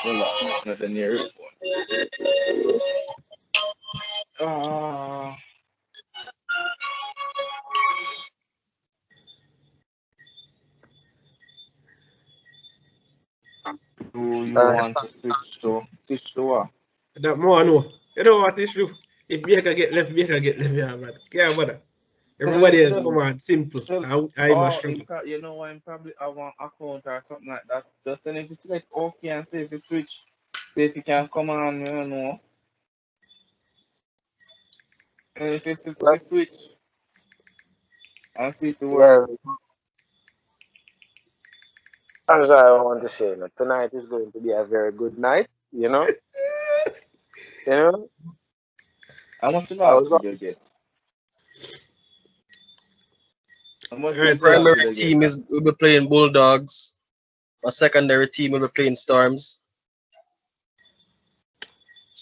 Well, nothing near it. Do you want to switch to what? That more no. You know what is true? If Baker get left, yeah, man. Yeah, brother. Everybody else come on, simple. I must struggle. You know, I'm probably I want account or something like that. Just then if you select OK and see if you switch, see if you can come on, you know. And if you switch and see if it works. As I want to say, tonight is going to be a very good night, you know. You know. How much last you get? My primary team will be playing Bulldogs. My secondary team will be playing Storms.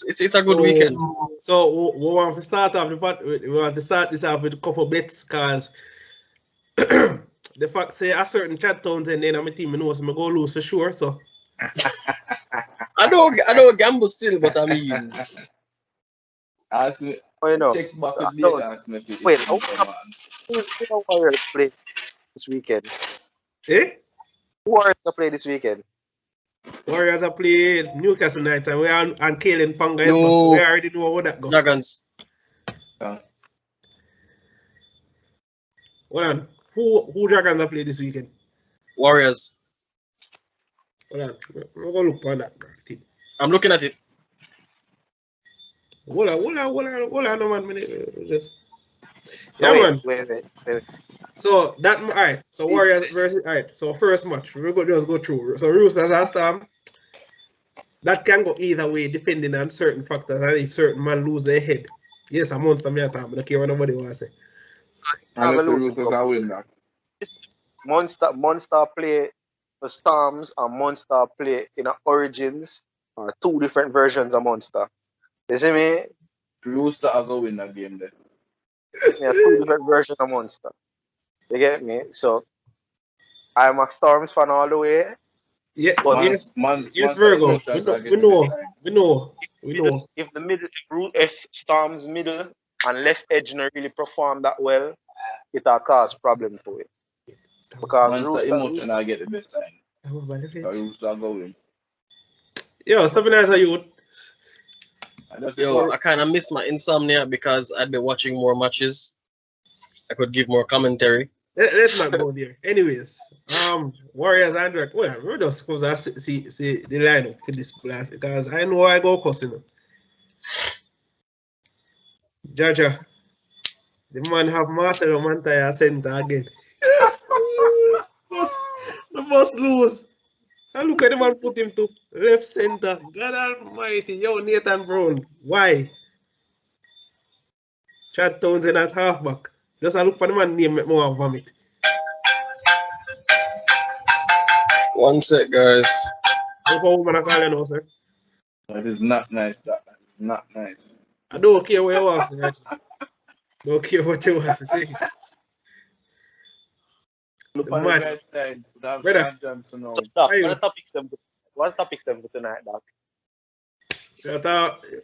It's a good weekend. So we want to start off this off with a couple bets because the fact say a certain chat tones and then my team knows I'm gonna lose for sure. So I don't gamble still, but I mean, ask me. Check back with me and ask me. Wait, who's the Warriors play this weekend? Eh? Who Warriors play this weekend? Warriors are playing Newcastle Knights and we are on Kalen Panga. So we already know how that goes. Dragons. Hold on. Who Dragons are playing this weekend? Warriors. Hold on. We're gonna look for that. I'm looking at it. Hold on, no man. Just... Yeah, man. Wait. So that alright. So Warriors versus alright. So first match, we're gonna just go through. So Roosters and Storm. That can go either way depending on certain factors and if certain man lose their head. Yes, a monster me attack, but I don't care what nobody wants to say. Unless the Roosters are win that. Monster play for Storms and Monster play in Origins are two different versions of Monster. You see me? Rooster are going win that game there. Yeah, two different versions of Monster. You get me? So I'm a Storms fan all the way. Yeah, but yes, Virgo. We know. If Storms middle and left edge not really perform that well, it'll cause problem for it. Because Rooster emotion I get the best time. Rooster going. Yo, stop it as a youth. Yo, I kind of missed my insomnia because I'd been watching more matches. I could give more commentary. Let's not go there. Anyways, Warriors Android. Well, we're just supposed to see the lineup for this class because I know I go cussing. Jaja, the man have Marcelo Mantaya center again. The must lose. And look at the man put him to left center. God almighty, yo, Nathan Brown. Why? Chad Townsend at halfback. Just a look for the man name, make more vomit. One sec, guys. What for woman I call you now, sir? That is not nice. That is not nice. I don't care what you want to say. Don't care what you want to say. Look on the right side. What topics them for tonight, Doc?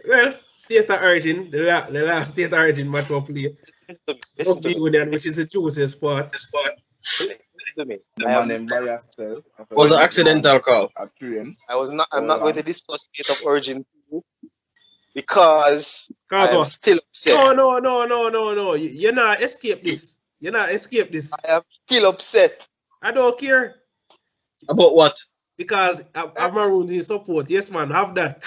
Well, State of Origin, the last State of Origin match we play. Rugby Union, which is the juiciest part. Listen to me. Was an accidental call. I'm not going to discuss State of Origin because I'm still upset. No. You're not escape this. I am still upset. I don't care. About what? Because I'm Maroons in support. Yes, man, have that.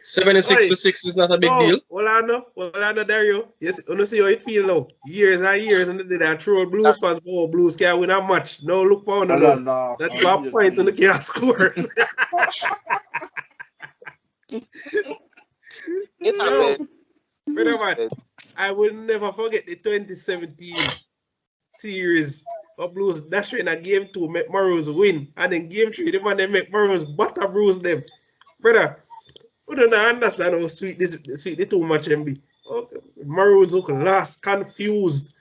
76-6 is not a big deal. Well, I know, Dario. Yes, you see how it feel now. Years and years, and they throw Blues fans. Oh, Blues can't win a match. No, look for no. That's one point and they can't score. Man, I will never forget the 2017 series of Blues dashing a game 2 make Maroons win, and then game 3 the man they make Maroons butter bruise them. Brother, we don't understand how sweet the 2 match can be. Okay. Maroons look lost, confused.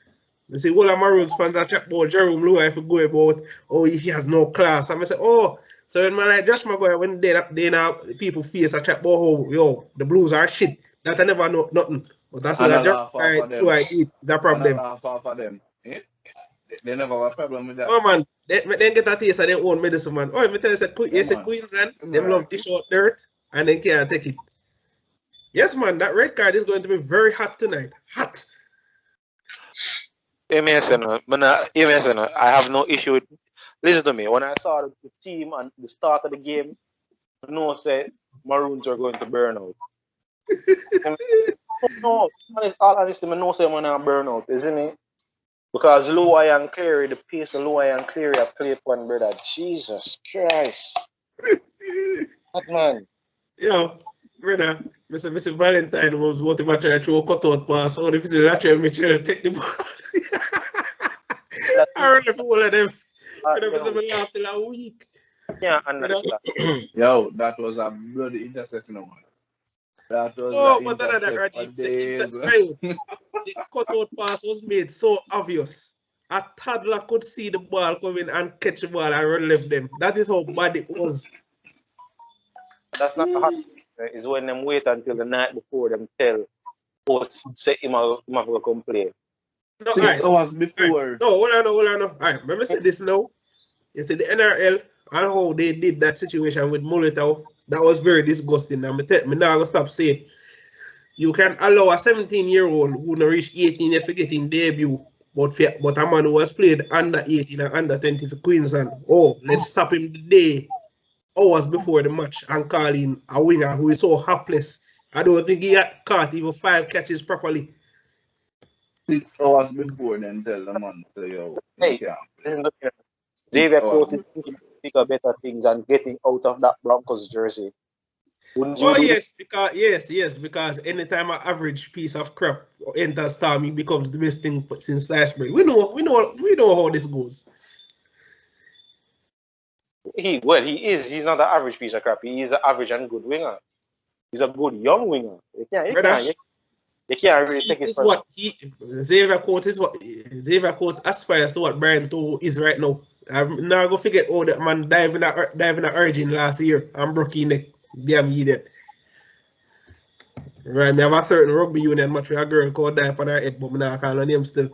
You see, all of Maroons fans are chat about Jerome Lua if you go about, oh, he has no class. And I say, oh, so when man like Josh Maguire, when they now people face a chat about, oh, yo, the Blues are shit. That I never know nothing. But that's what And I I laugh off of them. Lua did. It's a And I problem. laugh off of them. Eh? They never have a problem with that. Oh, man. They get a taste of their own medicine, man. Oh, if I tell you, say Queensland, them love dish out dirt, and they can't take it. Yes, man, that red card is going to be very hot tonight. Hot. I have no issue with. Listen to me. When I saw the team and the start of the game, I know said Maroons are going to burn out. No, all honesty, I know say when I burn out, isn't it? Because Luai and Cleary, the pace of Luai and Cleary have played one, brother. Jesus Christ. That man. Yo, brother, Mr. Valentine was what if I try to throw a cutout pass, or if it's a lateral, me try to take the ball. I run for all of them. Brother, Mr. laugh till a week. Yeah, understand. Yo, that was a bloody interception, man. That was but the cutout pass was made so obvious. A toddler could see the ball coming and catch the ball and run left them. That is how bad it was. That's not hard. It's when them wait until the night before them tell coach say him have to come play. No, 6 hours before. Right. No, hold on. All right, remember say this now. You see the NRL and how they did that situation with Molotov. That was very disgusting. And me now gonna stop saying. You can allow a 17-year-old who not reach 18 yet for getting debut, but a man who has played under 18 and under 20 for Queensland. Oh, let's stop him the day, hours before the match, and call in a winger who is so hapless. I don't think he had caught even 5 catches properly. 6 hours before then tell the man, so yo, hey, listen to me. Xavier Coates is thinking bigger, better things and getting out of that Broncos jersey. Oh yes, because anytime an average piece of crap enters Storm, he becomes the best thing since sliced bread. We know how this goes. He is. He's not an average piece of crap. He is an average and good winger. He's a good young winger. You can't really take it. Xavier Coates aspires to what Brian Toe is right now. I'm now go forget all that man diving a Origin last year and broke his neck. Damn idiot. Right, me have a certain rugby union match with a girl called die on her head, but I'm not calling her name still.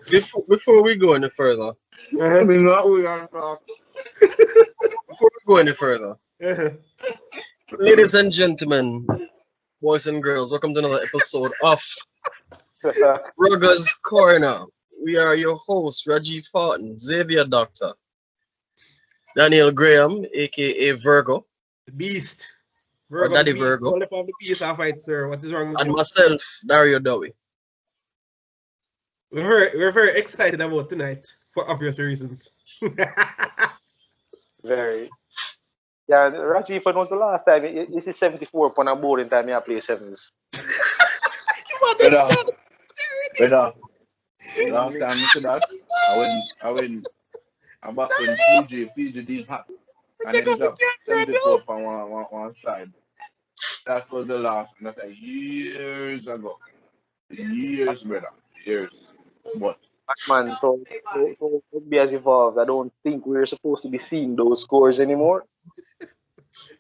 Before we go any further, I mean, what we are talking. Before we go any further, ladies and gentlemen, boys and girls, welcome to another episode of Rugger's Corner. We are your hosts, Rajiv Horton, Xavier Doctor, Daniel Graham, aka Virgo, the Beast. Virgo, Daddy Virgo. Left off the piece of fight, sir. What is wrong with and you? myself, Dario Dowie. We're very excited about tonight for obvious reasons. Very. Yeah, Rajiv, when was the last time? This is 74 upon a board in time I play sevens. Last time you said that, I'm back when PG did hot. And then it up 74 on one side. That was the last, and that's years ago. Years, brother. Years. But Man, so rugby has evolved. I don't think we're supposed to be seeing those scores anymore.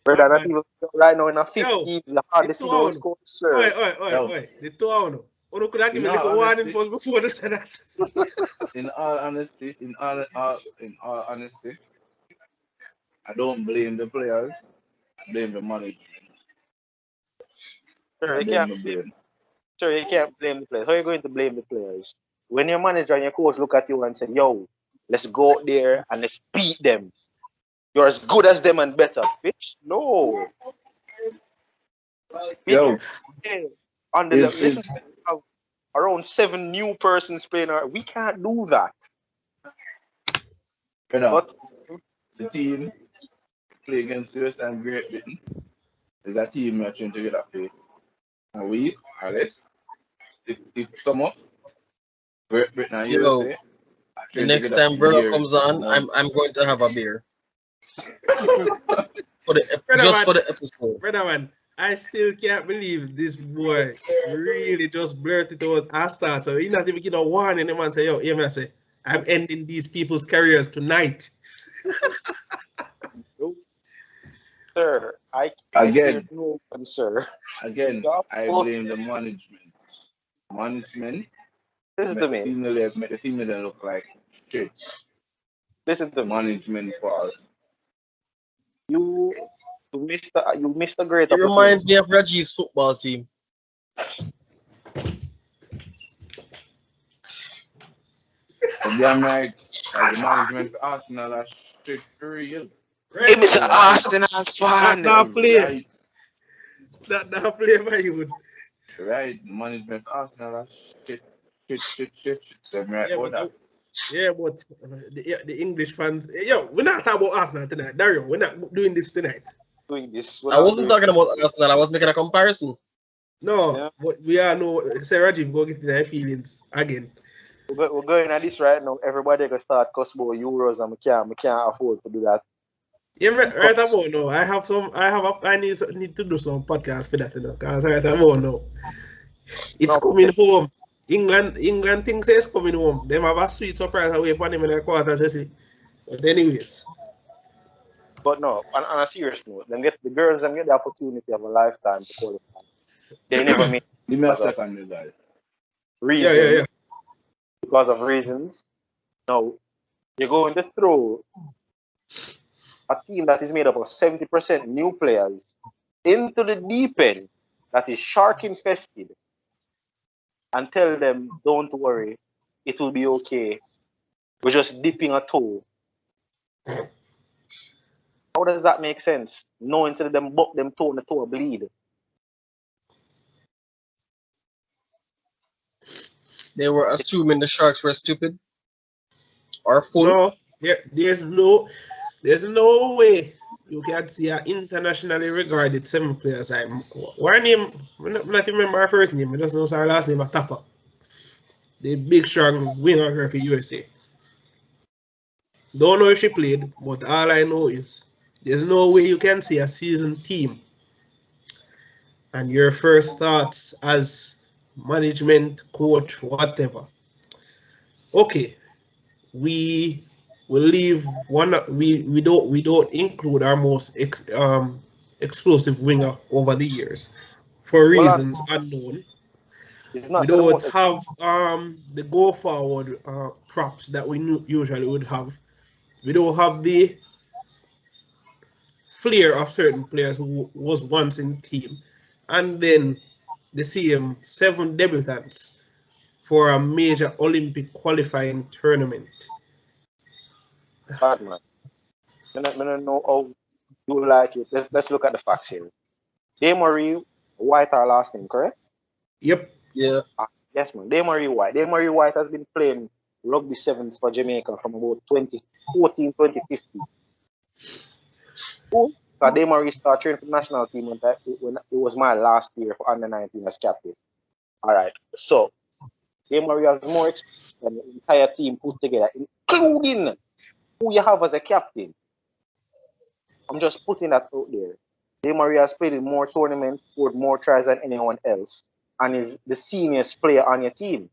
Brother, not even right now in a 50s, it's hard to see those scores, sir. Oi. The 2-1. Or could I give me like a warning first before the Senate? in all honesty, I don't blame the players. I blame the management. Sir, you can't blame the players. How are you going to blame the players? When your manager and your coach look at you and say, yo, let's go out there and let's beat them. You're as good as them and better. Bitch, no. Yo. Under the around 7 new persons playing. We can't do that. But the team play against US and Great Britain. There's a team we are trying to get up to a week or less. If some up, Great Britain and USA. The next time Burger comes on, I'm going to have a beer. For the episode. Brother man, I still can't believe this boy really just blurted out a start. So he not even get a warning. The man say, yo, hear me say, I'm ending these people's careers tonight. Sir, I can't Again. no one, sir. Again, You're I supposed blame the management. Management Listen to me. make the female look like shit. Listen to me. Management fault. You missed a great It opportunity. reminds me of Raji's football team. Damn right, the management for Arsenal are shit for real. Hey, Mr. Arsenal fan. Not play. Right, Not play my youth. right. The management for Arsenal are shit. Them right Yeah, about that. but the English fans. Yo, we're not talking about Arsenal tonight, Dario. We're not doing this tonight. Doing this. I wasn't talking about Arsenal. I was making a comparison. No, Yeah. but we are no. Say Rajiv, go get their feelings again. We're going at this right now. Everybody can start cost more euros, and we can't afford to do that. Yeah, right about now. I need to do some podcast for that, you know. Cause right about now, it's coming home. England thinks it's coming home. They have a sweet surprise away from them in the quarters, you see. But anyways. But no, on a serious note, the girls get the opportunity of a lifetime to qualify. They never make Give me a second, you guys. reasons. Yeah. Because of reasons. Now, you're going to throw a team that is made up of 70% new players into the deep end that is shark infested and tell them, don't worry, it will be okay. We're just dipping a toe. How does that make sense? No, instead of them buck them toe and the toe bleed. They were assuming the Sharks were stupid or fool. No, there's no way you can see an internationally regarded 7 players. One name, I not remember our first name, I just know our last name, Atapa. The big strong winger for USA. Don't know if she played, but all I know is there's no way you can see a seasoned team and your first thoughts as management, coach, whatever. Okay, we will leave one. We don't include our most explosive winger over the years for reasons unknown. We don't have the go forward props that we usually would have. We don't have the flair of certain players who was once in the team, and then the same 7 debutants for a major Olympic qualifying tournament. Bad man. I don't know how you like it. Let's look at the facts here. Demarie White, our last name, correct? Yep. Yeah. Yes, man. Demarie White. Demarie White has been playing rugby sevens for Jamaica from about 2014, 2015. So Demarie started training for the national team when it was my last year for under 19 as captain. All right. So Demarie has more experience than the entire team put together, including who you have as a captain. I'm just putting that out there. Demarie has played in more tournaments, scored more tries than anyone else, and is the seniorest player on your team.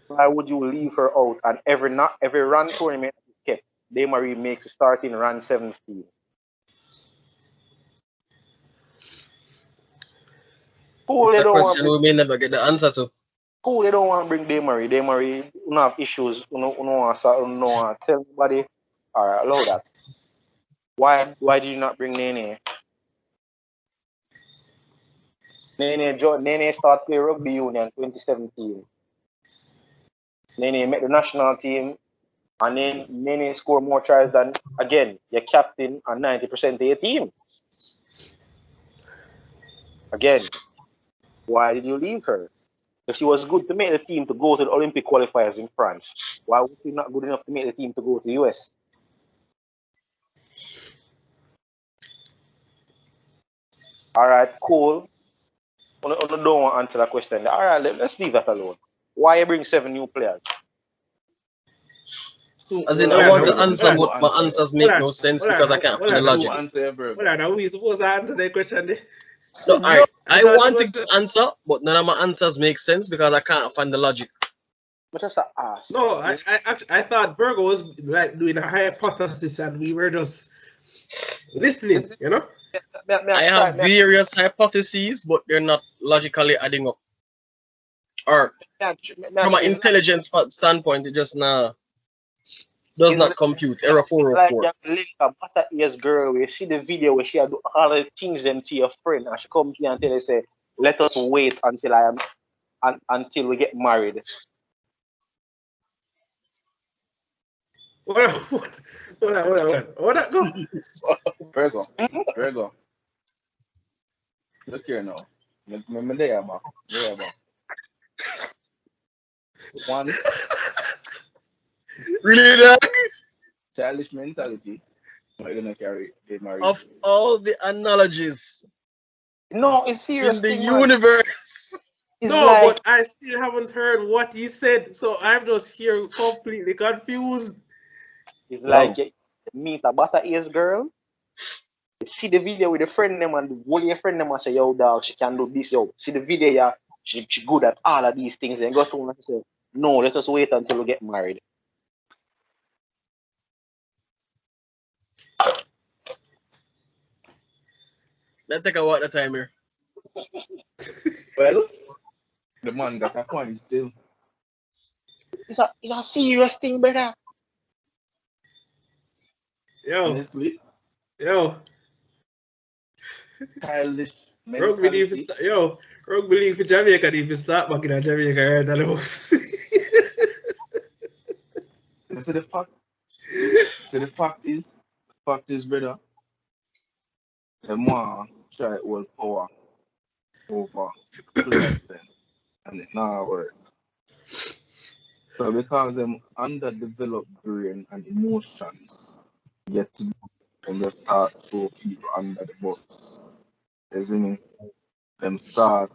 Why would you leave her out? And every run tournament you kept, Demarie makes a starting run 17. It's a question we may never get the answer to. Cool, they don't want to bring Demarie. Demarie, you don't have issues. You don't want to tell anybody. All right, allow that. Why did you not bring Nene? Nene started playing rugby union in 2017. Nene met the national team, and then Nene scored more tries than, again, your captain and 90% of your team. Again, why did you leave her? If she was good to make the team to go to the Olympic qualifiers in France, why was she not good enough to make the team to go to the US? All right, cool. I don't want to answer that question. All right, let's leave that alone. Why you bring 7 new players? As in, I want to answer, but my answers make no sense because I can't find the logic. Well, are we supposed to answer that question? No, I want to answer, but none of my answers make sense because I can't find the logic. But just a ask. No, I thought Virgo was like doing a hypothesis and we were just listening, you know? I have various hypotheses, but they're not logically adding up. Or from an intelligence standpoint, it just does not compute. Error 404. Like you link a butter ears girl, we see the video where she do all the things them to your friend, and she come to you and tell you, say, let us wait until until we get married. What that go? Virgo. Look here now. Remember there, man. One. Really, dog? Childish mentality. We're gonna get married. Of all the analogies No, it's serious. in the universe. No, like, but I still haven't heard what he said, so I'm just here completely confused. It's like you meet a butter ears girl, you see the video with a friend them and all your friend them and say, yo dog, she can do this, yo. See the video, yeah, she good at all of these things. And go to and say, no, let us wait until we get married. Let's take a walk the time here. Well, the man got a point still. It's a serious thing, brother. Yo. Honestly. Yo. Childish Rugby need to start. Yo, Rugby league for Jamaica need to start back in Jamaica right now. See the fact is, brother, the more try will power over players then, and it now work. So because them underdeveloped brain and emotions get to and just start throw people under the bus. You see me? Them start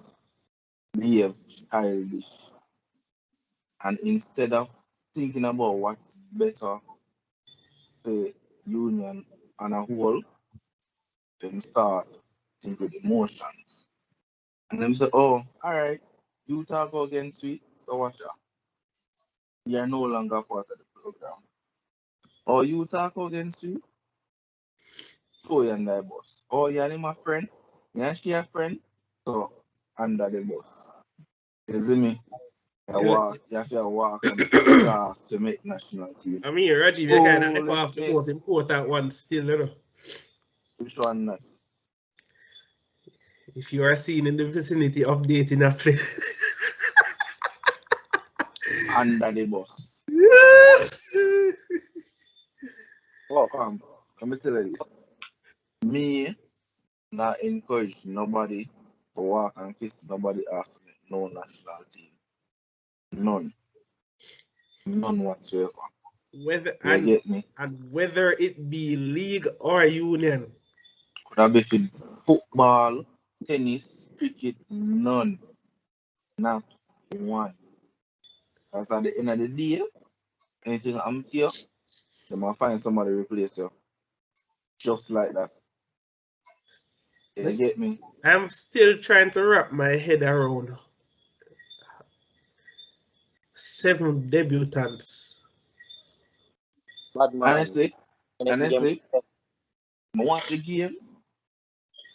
behave childish. And instead of thinking about what's better the union and a whole, them start think with emotions. And them say, oh, alright, you talk against me, so watch out. You're no longer part of the program. Or you talk against me, so you're under the bus. Or you're my friend, you're she a friend, so under the bus. You see me? You have to walk on the grass to make national team. I mean, Rajiv, you kind of echo off the most important one still, you know. Which one not? If you are seen in the vicinity of dating a place. Under the bus. Oh, come. Let me tell you this. Me not encourage nobody to walk and kiss nobody else with no national team. None whatsoever. Get me? And whether it be league or union. Could have been football, tennis, cricket, none. Not one. Because at the end of the day, anything I'm here, they might find somebody to replace you. Just like that. You get me? I'm still trying to wrap my head around 7 debutants. Honestly, I want the game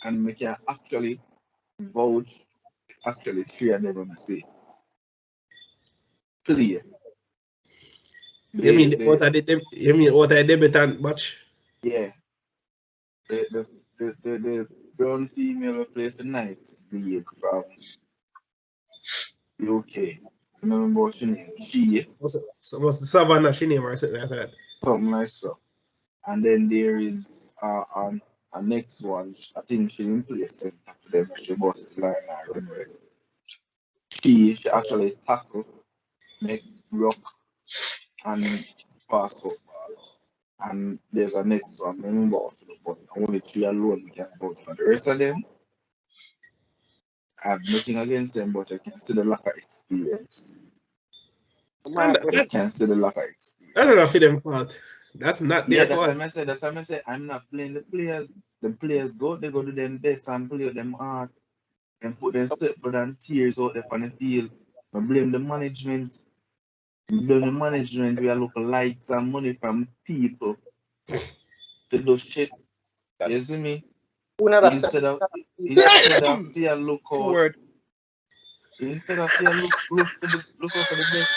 and we can actually vouch, actually 3 of them say. Play. You mean what a debutant match? Yeah. The brown female who plays the Knights league from UK. Remember what she name? She. So what's the Savannah she name or something like that? Something like so. And then there is a next one. I think she didn't play center for them. She was the line and run away. She actually tackle, make rock, and pass football. And there's a next one. I remember after the but only 3 alone we can vote for. The rest of them, I have nothing against them, but I can see the lack of experience. I can see the lack of experience. I don't know if them fault. That's not their fault. That's what I say. I'm not playing the players. The players they go to them best and play them hard and put their sweat blood and tears out there on the field. I blame the management. The management, we are looking lights and money from people to do shit. You see me? Instead of fear look out. Word. Instead of fear look out for the best.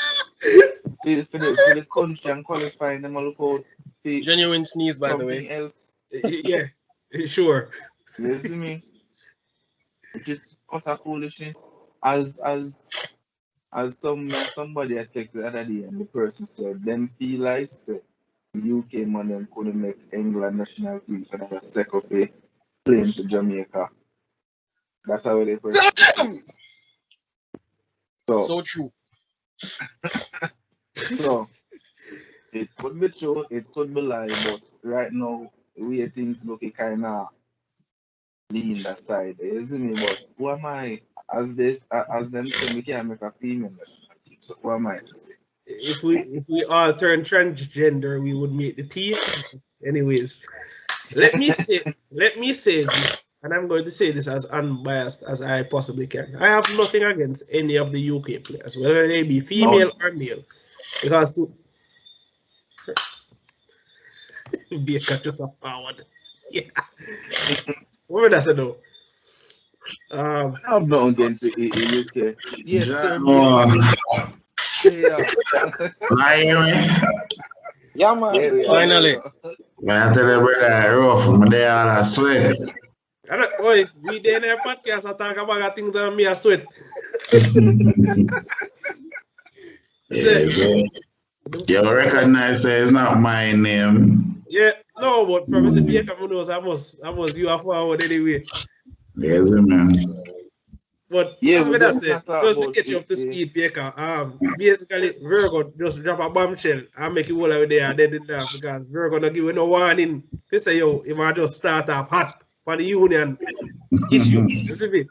For the country and qualifying them look out for Genuine sneeze, by the something way. else. Yeah, sure. You see me? Which is utter foolishness. As somebody I text the other day and the person said them feel like say UK man them couldn't make England national team so they were sick of a plane to Jamaica. That's how the person said. So true. So it could be true, it could be lie, but right now the way things looking kinda lean that side. You see me? But who am I? As them say we can't make a female national team. So who am I to say? If we all turn transgender, we would make the team. Anyways, let me say this, and I'm going to say this as unbiased as I possibly can. I have nothing against any of the UK players, whether they be female or male, because to be a catch up forward. Yeah. What would I say though? I have nothing against the UK. Yes, sir. Yeah, man. Finally. Man, I tell you, brother, rough. I'm there all I sweat. Oi, we there in a podcast I talk about things that me I sweat. You recognize that it's not my name. Yeah, no, but from Mr. Baker, I must you are forward anyway. Yes, man. But yeah, as we I said, just to about catch you up to it, speed, Baker. Basically, Virgo just drop a bombshell and make you all out there and then did that because Virgo not give you no warning. They say yo, if I just start off hot for the union issue, you see me?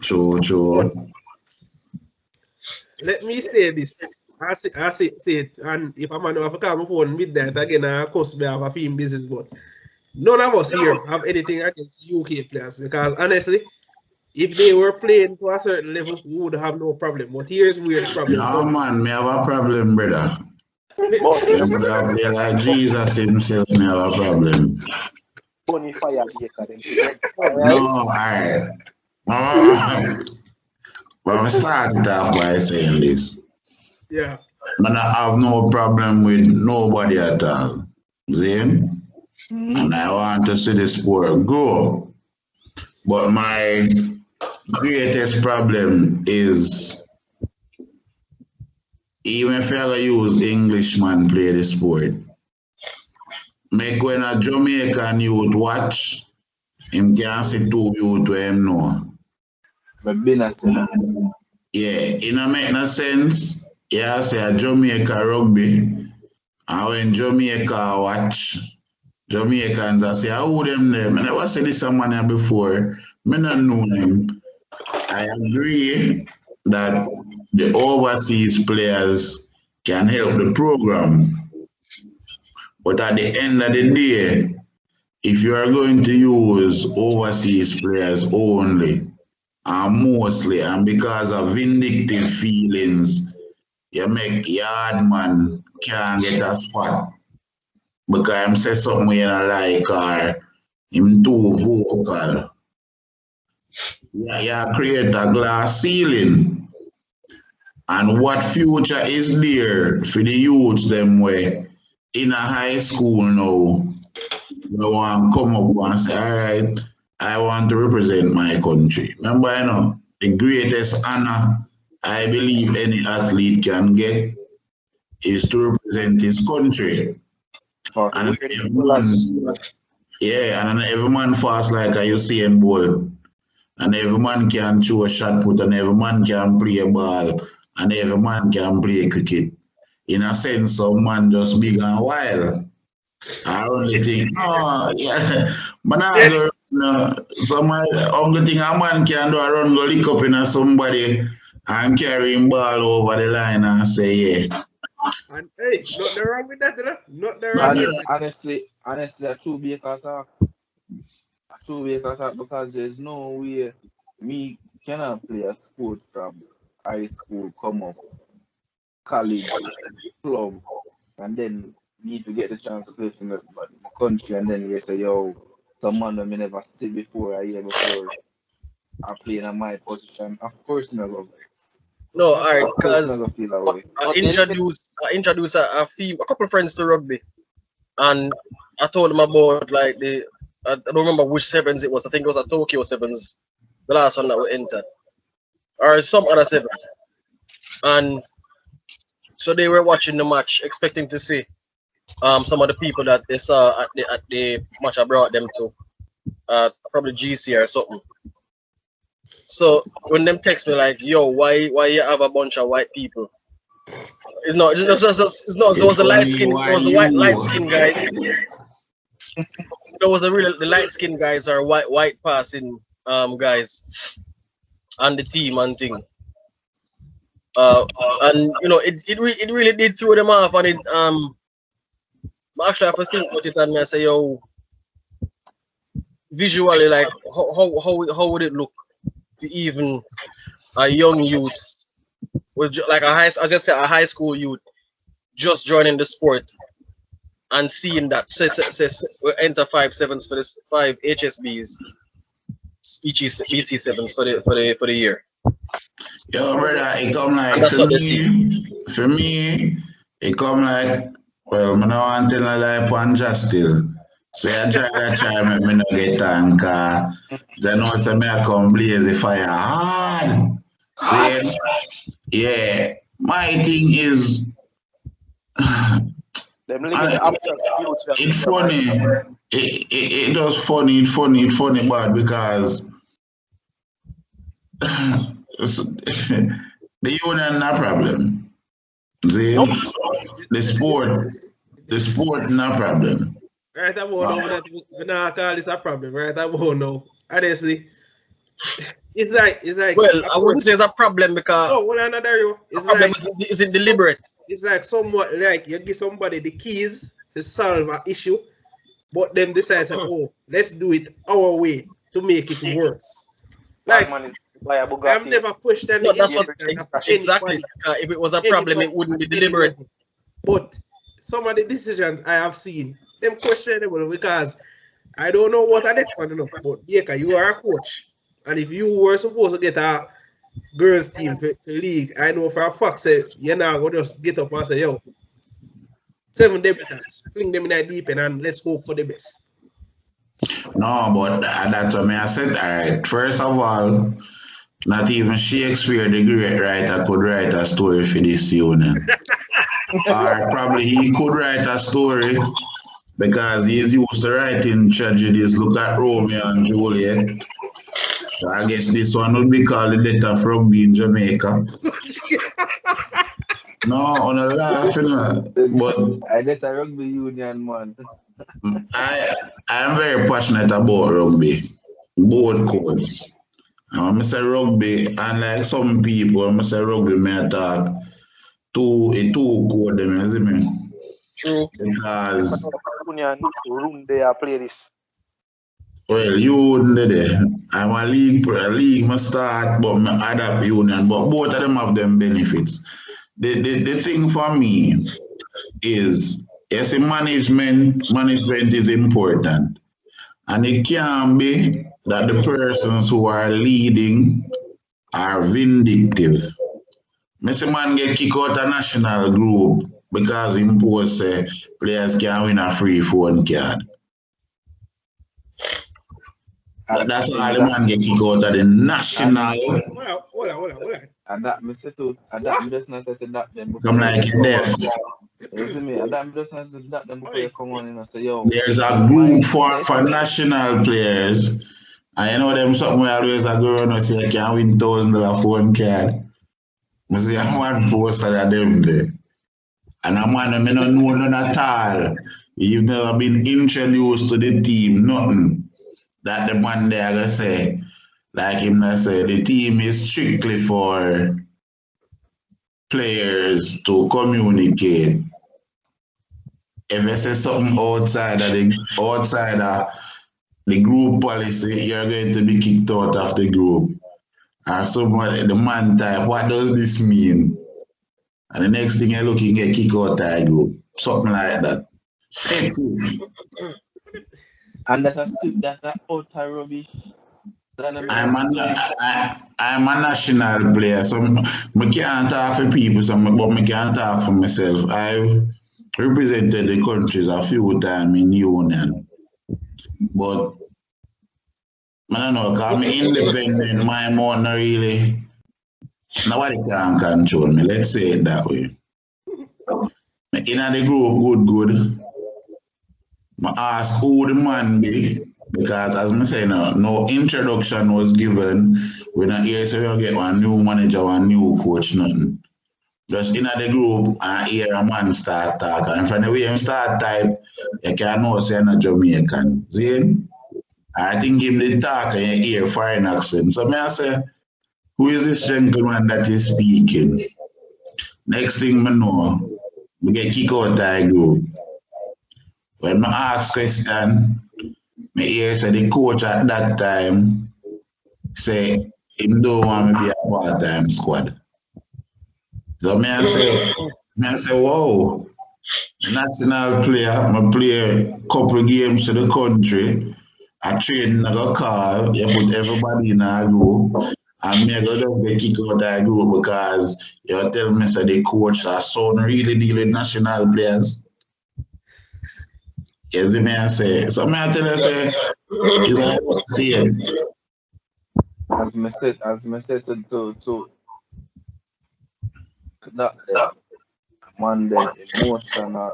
True. But let me say this. I say it, and if I'm going to call my phone midnight again, I course me have a film business, but none of us here have anything against UK players because honestly, if they were playing to a certain level, we would have no problem. But here's where the problem No, man, me have a problem, brother. Yeah, like Jesus himself, me have a problem. Bunny fire Baker. No, alright. But I'm starting off by saying this. Yeah. Man, I have no problem with nobody at all. See? And I want to see the sport grow. But my greatest problem is even if I use Englishman play the sport, make when a Jamaican youth watch, him can see two youth where him know. but been a sinner. Yeah, it don't make no sense. Yeah, say a Jamaica rugby, and when Jamaica watch, Jamaicans I say, who them there? I never see this someone here before. I don't know them. I agree that the overseas players can help the program. But at the end of the day, if you are going to use overseas players only, and mostly, and because of vindictive feelings, you make yard man can't get a spot. Because I'm say something you don't like or him too vocal. You create a glass ceiling. And what future is there for the youths them way in a high school now? We want to come up and say, all right, I want to represent my country. Remember, you know, the greatest honor I believe any athlete can get is to represent his country. And every man fast like a Usain Bolt. And every man can throw a shot put and every man can play a ball and every man can play cricket. In a sense, some man just big and wild. I only think, oh yeah, but some only thing a man can do is run go lick up in somebody and carry him ball over the line and say yeah. And hey, nothing wrong with that, you know? Nothing wrong with that. Honestly, a true Baker talk. A true Baker talk because there's no way me cannot play a sport from high school come up college, club, and then need to get the chance to play for my country, and then you say, yo, some man that me never see before, a year before, I play in my position. Of course, I'm gonna vex. No, alright, Of course, I'm because gonna feel that way. I introduced a couple of friends to rugby, and I told them about like I don't remember which sevens it was. I think it was a Tokyo sevens, the last one that we entered, or some other sevens, and so they were watching the match, expecting to see some of the people that they saw at the match I brought them to, probably GC or something. So when them text me like, "Yo, why you have a bunch of white people?" It's not. It's not. There was a light skin. There was a light skin guy. There was the light skin guys are white passing guys on the team and thing. And you know it really did throw them off, and it actually I have to think about it and I say, yo, visually, like how would it look to even a young youth with like as I said, a high school youth just joining the sport and seeing that we enter 5-7s for this 5 HSBs, BC 7s for the year. Yo, brother, it come like for me, it come like, well, I don't want to tell a lie upon just still. So I try make me not get time, cause I know say me I come blaze the fire hard. Then, yeah, my thing is, it's funny. It does funny, but because the union not problem. See, the sport not problem. Right about now, that we not call this a problem. Right about now, honestly, it's like. Well, I wouldn't say it's a problem because. No, well, another you. It's problem like is it deliberate? It's like somewhat like you give somebody the keys to solve an issue, but them decide to, oh, let's do it our way to make it worse. Like, I've never questioned no, that's what exactly. If it was a problem, it wouldn't be deliberate. But some of the decisions I have seen, them questionable because I don't know what next one enough. But Baker, you are a coach, and if you were supposed to get a girls team for league, I know for a fact say you're not gonna just get up and say, yo, 7 debutants, fling them in that deep end and let's hope for the best. No, but that's what I said. All right, first of all, not even Shakespeare, the great writer, could write a story for this union. Or probably he could write a story because he's used to writing tragedies. Look at Romeo and Juliet. So I guess this one would be called the death of rugby in Jamaica. No, on a laugh, you know. But I get a rugby union, man. I am very passionate about rugby, both codes. I say rugby, unlike some people, I say rugby may talk two code them, you see me? True. Because they are play this. Well, you wouldn't there. I'm a league must start, but I adapt union, but both of them have them benefits. The thing for me is, yes, management is important. And it can be that the persons who are leading are vindictive. Mr. Man get kicked out a national group because impose players can win a free phone card. That's why the man get kicked out of the national. Hold on. And that me say too. And that me just not say to that them. I'm like this. You see me? And that me just not say to that them before you come on and say, yo. There's a group for national players. And you know them something where always a go around and say I can win $1,000 phone card. I see a man poster of them there. And a man I don't know none at all. You've never been introduced to the team, nothing. That the man there gonna say, like him not say, the team is strictly for players to communicate. If I say something outside of the group policy, you're going to be kicked out of the group. And somebody, the man type, what does this mean? And the next thing you look, you get kicked out of the group. Something like that. And that's utter rubbish. I'm a national player, so I can't talk for people, but I can't talk for myself. I've represented the countries a few times in union, but I don't know, because I'm independent, my mouth not really, nobody can control me, let's say it that way. In the group, good. I ask who the man be, because as I say now, no introduction was given. We're not here so we'll get one new manager or new coach, nothing. Just in the group, I hear a man start talking. And from the way him start type, you can know say not Jamaican. See? I think him the talk and you hear foreign accent. So I say, who is this gentleman that is speaking? Next thing I know, we get kicked out of the group. When I ask question, I hear say the coach at that time say him don't want me to be a part-time squad. So I say, wow, national player, I play a couple games to the country. I train, I go call, you put everybody in a group, and me I go just get kicked out of the group because you tell me say the coach are son really deal with national players. Yes, me I say. So me I tell you say, it's a team. As I said to that man, the emotional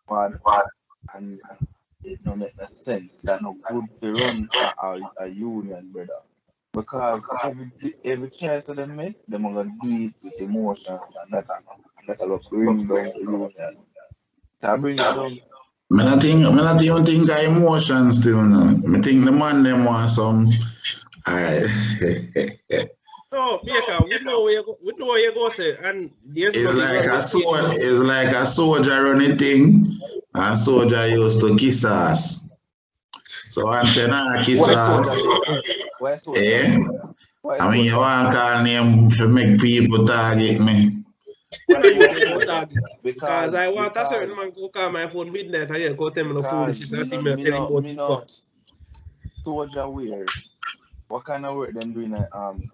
man, and it don't make no sense. That no good to run a union, brother. Because every choice that they make, they're gonna do it with emotions, and that will bring down the union. That bring it down. I don't think of emotions still now. I think the man them want some. Alright. No, Baker, we know where you go say, and it's like a soldier running thing, and soldier used to kiss us. So I'm saying, kiss us. Eh? I mean, you want to call name to make people target me. Because I want a certain man to call my phone midnight and go tell me no foolishness and see me telling about his guns. Soldier wears. What kind of work them doing at army?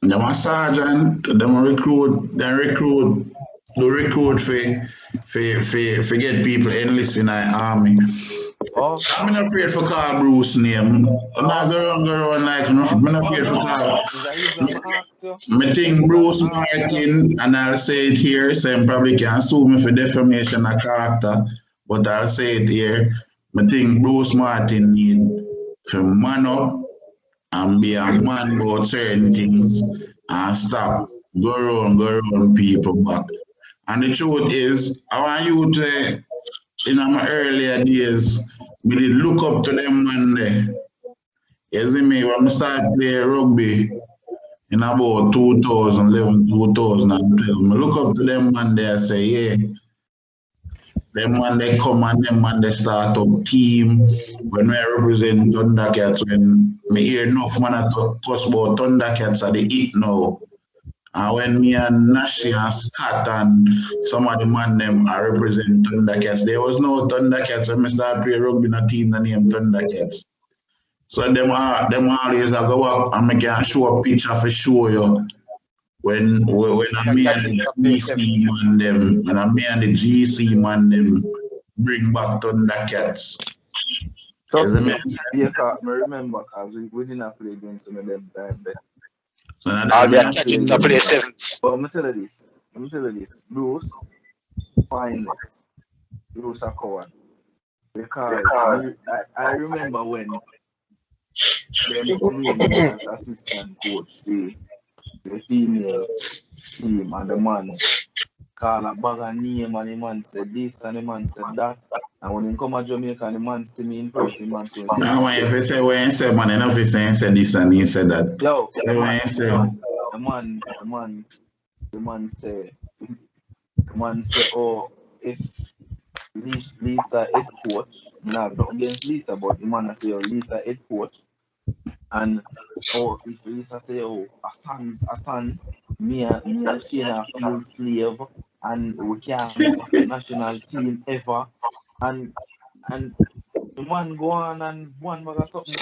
Them a sergeant, them recruit for get people enlist in the army. Oh, I'm not afraid for call Bruce name. I'm not go around like I'm not afraid for call. I think Bruce Martin, and I'll say it here, so I probably can sue me for defamation of character, but I'll say it here. I think Bruce Martin need to man up and be a man about certain things and stop go around people back. And the truth is, I want you to, in my earlier days, we did look up to them man there. You see me, when I started playing rugby in about 2011, 2012, I look up to them man there and say, yeah, them man they come and them man they start up team. When I represent Thundercats, when me hear enough man talk about Thundercats at the eat now. And when me and Nashi and Scott and some of the man them I represent Thundercats, there was no Thundercats when I start playing rugby in a team that named Thundercats. So them always I go up and I can show a picture for show you. When I me and the GC man them, when I me and the GC man them bring back Thundercats. I remember because we didn't play against some of them time. So I'll be catching to play sevens. But let me tell you this. Bruce, fineness. Bruce are coward. Because I remember when them playing as assistant coach, the female team and the man call a bag of name and the man said this and the man said that. And when he come to Jamaica and the man see me in person, the man said, now when you say when you say man, enough is saying said this and he said that. Yo, so when you say the man say, oh, if Lisa head coach, not against Lisa, but the man say, oh, Lisa head coach. And if Lisa say, oh, a son me and Sheena feel slave and we can't make national team ever. And the man go on and one bag of something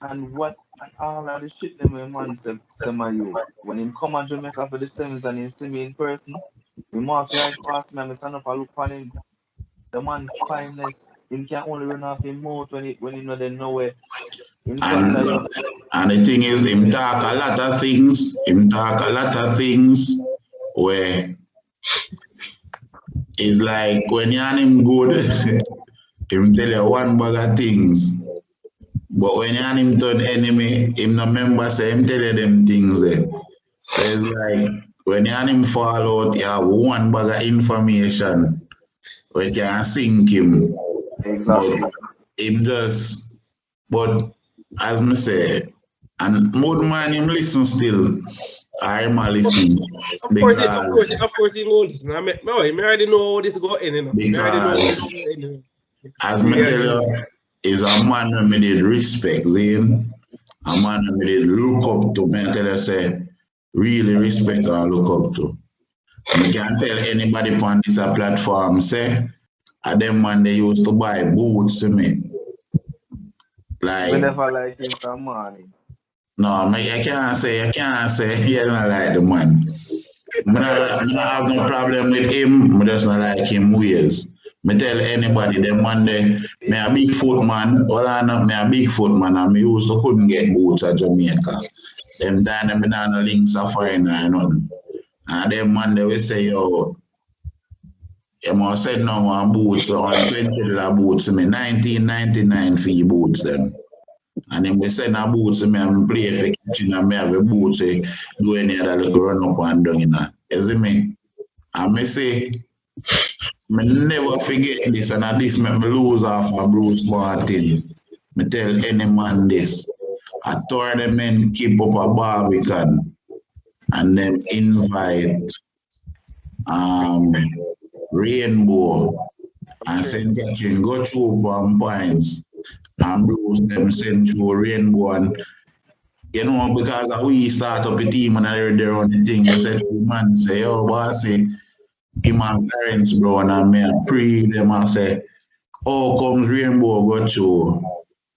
and what and all of the shit them when man say my you. When him come and Jamaica for the semis and he see me in person, he walk right past me and I stand up and look on him. The man's spineless. Him can only run off him mouth when he know they nowhere. In front of you. And the thing is, him talk a lot of things. Him talk a lot of things where it's like when you and him good, him tell you one bag of things. But when you and him turn enemy, him no member say him tell you them things there. So it's like when you and him fall out, you have one bag of information where you can sink him. Exactly. But him just, but as me say, and more man him listen still. I'm a listen. Of course he will listen. I already know how this go in, you know. Because as me tell you, is a man who me did respect him. A man who me did look up to. Me tell you say, really respect and look up to. I can't tell anybody on this platform say, a them man they used to buy boots to me. Like, we never like him from morning. No, I can't say you don't like the man. I have no problem with him, I just not like him ways. I tell anybody the man there, me a big foot man, all I know me a big foot man and me used to couldn't get boots at Jamaica. Them time them not no links of foreigner and nothing. And them man they will say, yo, you must say no one boots on $20 boots me, $19.99 for your boots them. And then we send a boots to me and play for kitchen and me have a boots do any other little run up and down in that. You see me? And me say, me never forget this and at this make me lose off a Bruce Martin. Me tell any man this. A tournament keep up a Barbican and then invite Rainbow and St. Catherine go through 1 points. And Bruce them send through Rainbow and you know because we start up a team and they're on the thing, they said to the man say, oh boss, him and parents bro and me pre them and say, oh comes Rainbow go through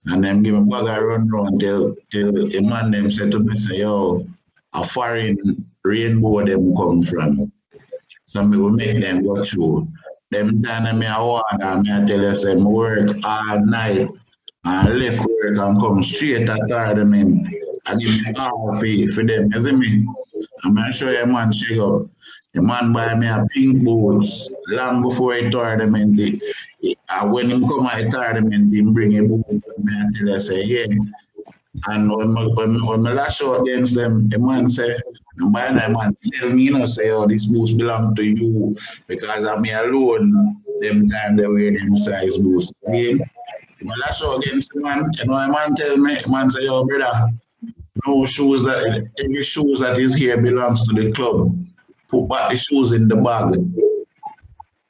and them give a bag of run till the man them said to me say, yo, a foreign Rainbow them come from. So me will make them go through. Them time me a walk and me I tell you say me work all night. And left work and come straight at tournament. I give me all for them, you see me? I'm going to show you a man check up. The man buy me a pink boots long before a tournament. When him come at a tournament, he bring a boot me until I say, yeah. And when I lash out against them, the man say, buy that man tell me, you know, say, oh, this boots belong to you because I'm me alone. Them time they wear them size boots. Yeah. When I show against the man, you know, a man tell me, man say, yo, brother, no shoes every shoes that is here belongs to the club. Put back the shoes in the bag.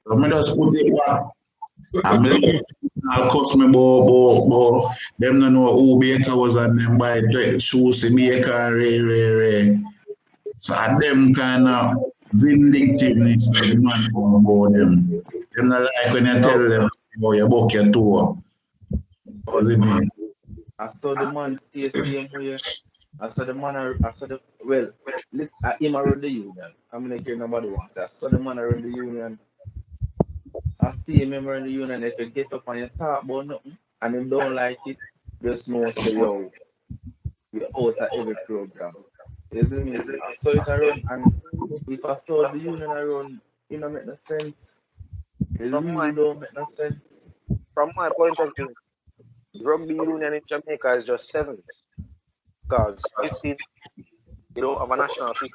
So I just put it back. And I'll cost me bo. Them don't know who Baker was and them buy shoes to Baker, ray. So at them kind of vindictiveness that the man come about them. Them not like when you tell them, oh, you book your tour. What does it mean? I saw the man stay same here. I saw the man, well, listen, I him around the union. I'm going to hear nobody wants. I saw the man around the union. I see him around the union. If you get up and you talk about nothing and him don't like it, just know say, yo, we're out of every program. You see me? I saw it around and if I saw the union around, it don't make no sense. It really don't make no sense. From my point of view, rugby union in Jamaica is just sevens. Because you don't have a national team.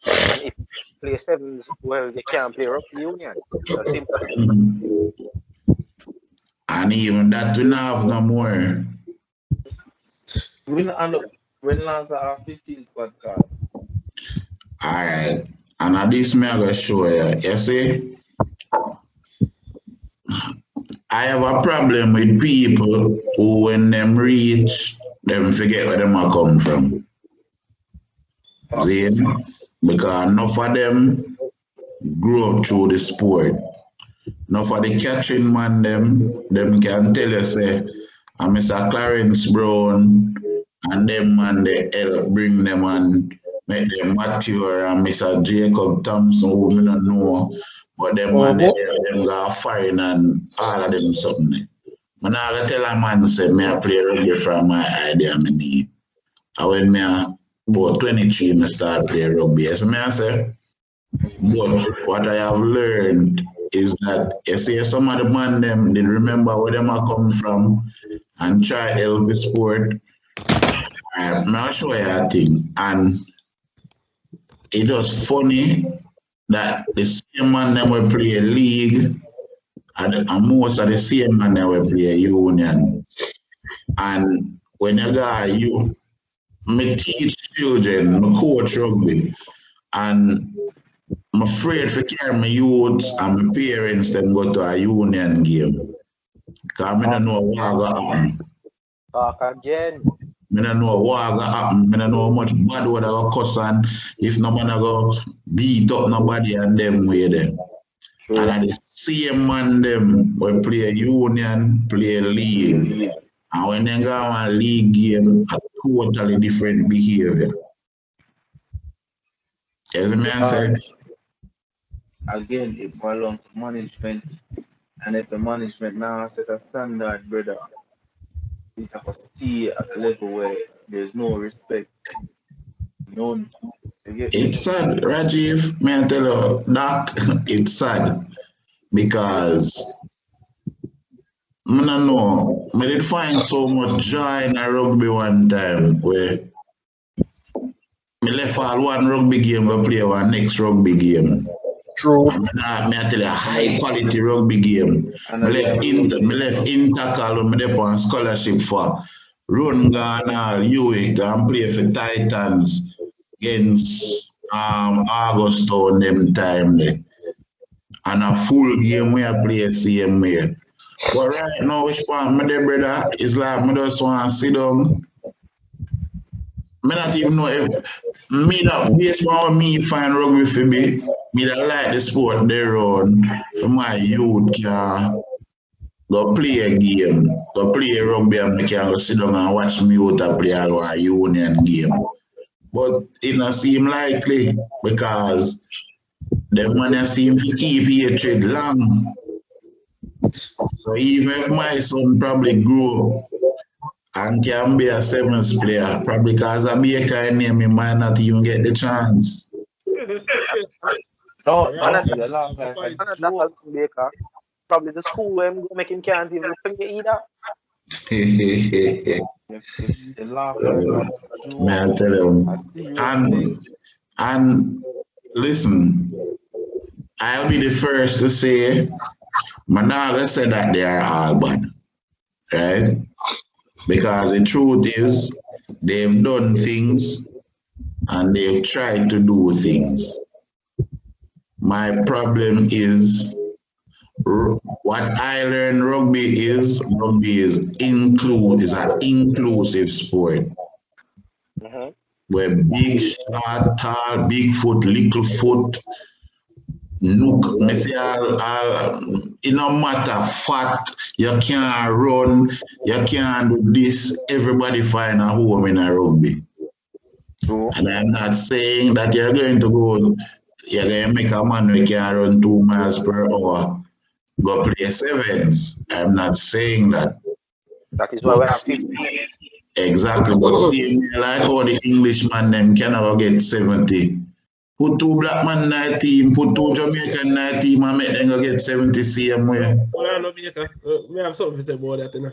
And if you play sevens, well, you can't play rugby union. That's simple. And even that we don't have no more. When Lance are 15 squad card. Alright. And at this me I go show you. You see? I have a problem with people who when them reach, them forget where them are come from. See? Because enough of them grew up through the sport. Enough of the catching man them can tell you say, and Mr. Clarence Brown and them man they help bring them and make them mature, and Mr. Jacob Thompson who me not know, but them man they them go foreign and all of them something. When I tell a man say me I play rugby from my idea me need. And when me about 23 me start play rugby. So me I say, but what I have learned is that you see some of the man them they remember where them are coming from and try help the sport. I'm not sure I think, and it was funny that the same man them will play a league and most of the same man them will play a union. And when you me teach children, me coach rugby, and I'm afraid to carry my youths and my parents them go to a union game. Because I don't know what going happen. Talk again. I don't know what going happen. I don't know how much bad word I go cuss and if no man go beat up nobody and them way them. Sure. And the same man them will play a union, play a league. And when they go on a league game, a totally different behavior. You see me I say? Again, it belongs to management, and if the management now set a standard, brother, it have to stay at a level where there's no respect. None. It's sad, Rajiv. May I tell you, Doc, it's sad because I don't know. I did find so much joy in a rugby one time where I left all one rugby game to play one next rugby game. True. I tell you, a high quality rugby game. I left Intercal when I on scholarship for run Ghana, UWIC, and play for Titans against Augusto them time there. And a full game we play same way. But right now, which part, my dear brother, is like I just want to sit down. I don't even know if me that based on me find rugby for me that like the sport they run for my youth can go play a game, go play a rugby and I can go sit down and watch me out play a union game. But it don't seem likely because the money seem to keep hatred long. So even if my son probably grew up and can be a sevens player, probably because I be a kind name, he might not even get the chance. No, probably the school I'm making can't even play either. Man, I tell you, and listen, I'll be the first to say, Managa said that they are all bad, right? Because the truth is, they've done things and they've tried to do things. My problem is what I learned rugby is an inclusive sport. Where big, short, tall, big foot, little foot, look, me say it no matter fat, you can't run, you can't do this, everybody find a home in a rugby. And I'm not saying that you're going to make a man who can run 2 miles per hour, go play sevens. I'm not saying that. That is why we have 50. Exactly, but see, like how the Englishman them cannot get 70. Put 2 black man in that team, put 2 Jamaican in that team and make them go get 70 same way. Well, I know, Jamaica. We have something to say about that. You know?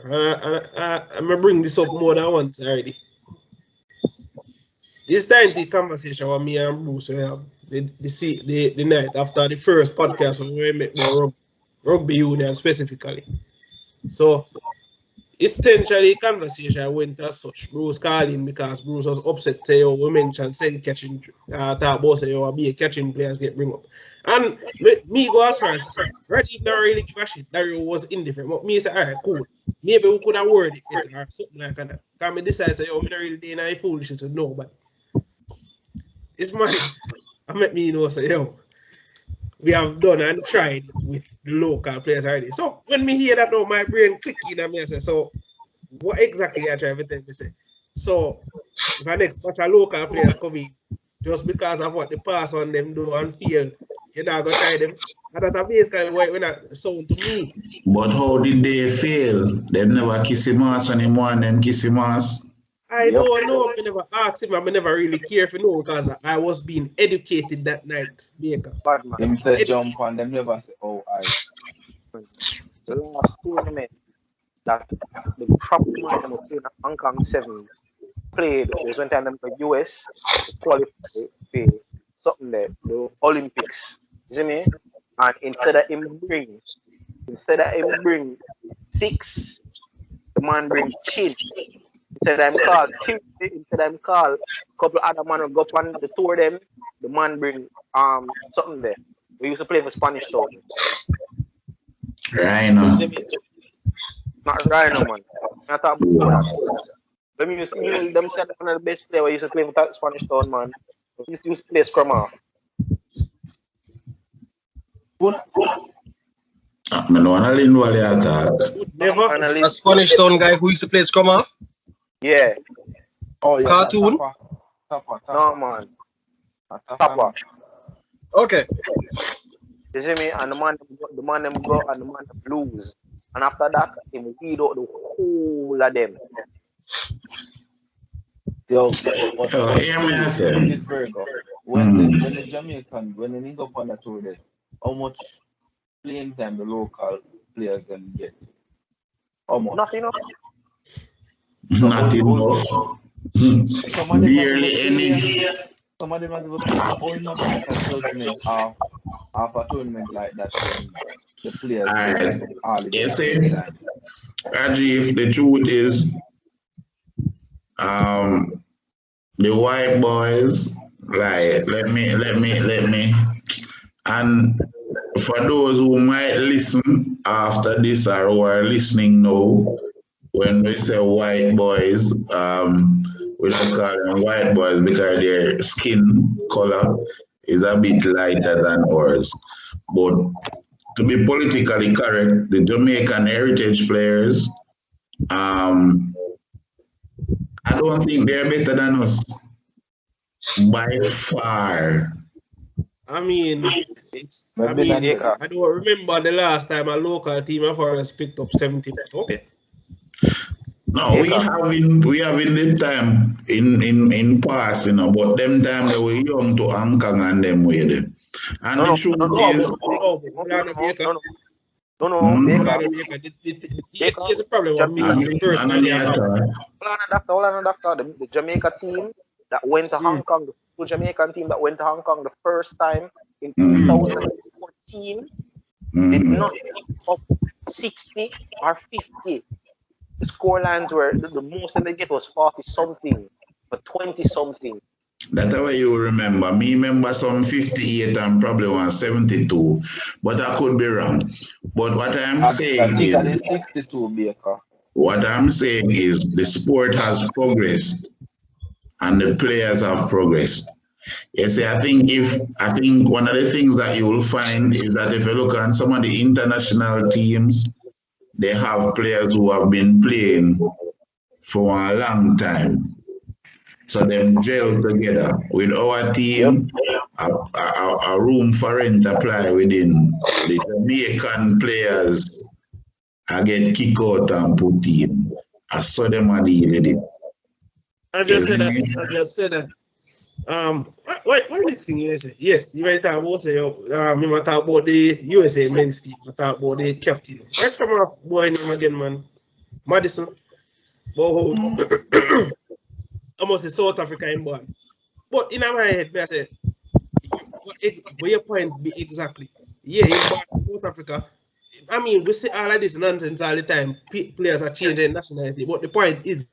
I'm going to bring this up more than once already. This time the conversation with me and Bruce we have the night after the first podcast when we met about rugby union specifically. So essentially conversation went as such. Bruce called him because Bruce was upset say we mentioned send catching talk about say be a catching players get bring up. And me go as far as say Rajiv don't really give a shit. Dario was indifferent. But me say alright, cool. Maybe we could have worded it better or something like that. Because I decide say, me not really doing any foolishness with nobody. it's my, I met me, you know, say, yo, we have done and tried it with the local players already. So when me hear that now, my brain clicking and me I say, so what exactly I try to tell me say? So if I next bunch of local players come in, just because of what the pass on them do and feel, you're not gonna try them. And that's basically what when that sound to me. But how did they fail? They never kiss him ass anymore and them kiss him ass. I don't know. I never asked him. I never really care if you know because I was being educated that night. Baker. Him said jump on them never say, oh, I. The last tournament that the proper man them were playing at Hong Kong Sevens played was one time them to US to qualify for something there, the Olympics. You see me? And instead of him bring 6, the man bring chin. Instead of him call 2, instead of him call a couple other man will go up on the tour them, the man bring something there. We used to play for Spanish Town. Rhino. Not Rhino, man. I thought about that. When you see them said one of the best players we used to play for Spanish Town, man. We used to play scrum half. I don't know Never. A Spanish Town guy who used to play scrum half? Yeah. Oh, yeah. Cartoon? Tapa. No, man. Tapa. Okay. You see me? And the man them go and the man them lose. And after that, he will feed out the whole of them. Yo, hear me, I say. this very good. When the Jamaican, when they go on the tour there, how much playing time the local players them get? How much? Nothing enough. Not enough. Barely any. Some of them have only not like a judgment of a tournament like that. The players all the You time. see, Rajiv, the truth is, the white boys, like, let me, and for those who might listen after this or who are listening now, when we say white boys, we don't call them white boys because their skin color is a bit lighter than ours. But to be politically correct, the Jamaican heritage players, I don't think they're better than us by far. I mean, I don't remember the last time a local team of ours picked up 70. Okay. No, we having the time in past, you know, but them time they were young to Hong Kong and them way there. And the truth is, Here's the problem with me personally. The Jamaica team that went to Hong Kong, the Jamaican team that went to Hong Kong the first time in 2014 did not pick up 60 or 50. The score lines were the most that they get was 40 something, but 20 something. That's how you remember. Me remember some 58 and probably 172, but I could be wrong. But what I'm saying is, 62 Baker. What I'm saying is the sport has progressed and the players have progressed. Yes, I think one of the things that you will find is that if you look at some of the international teams, they have players who have been playing for a long time. So them gel together. With our team, a room for rent apply within. The Jamaican players I get kicked out and put in. I saw them and deal with it. As you said that, what next thing you say? Yes, you might talk about you might talk about the USA men's team, you talk about the captain. Let's come off boy name again, man. Madison. But almost a South African born. But in my head, I say, what your point be exactly? Yeah, he's born in South Africa. I mean, we see all of this nonsense all the time. Players are changing nationality. But the point is,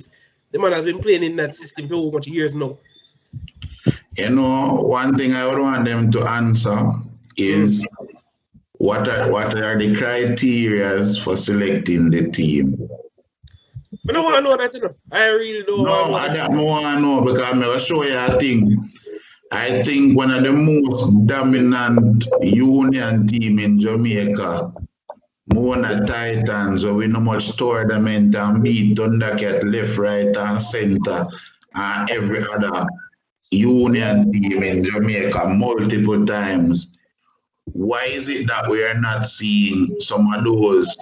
the man has been playing in that system for over much years now. You know, one thing I would want them to answer is what are the criteria for selecting the team? I don't want to know that, you know. I really don't want to know. I don't want to know because I'm going to show you a thing. I think one of the most dominant union team in Jamaica, Mona Titans, where we know much tournament and beat Thundercat left, right, and center, and every other union team in Jamaica multiple times. Why is it that we are not seeing some of those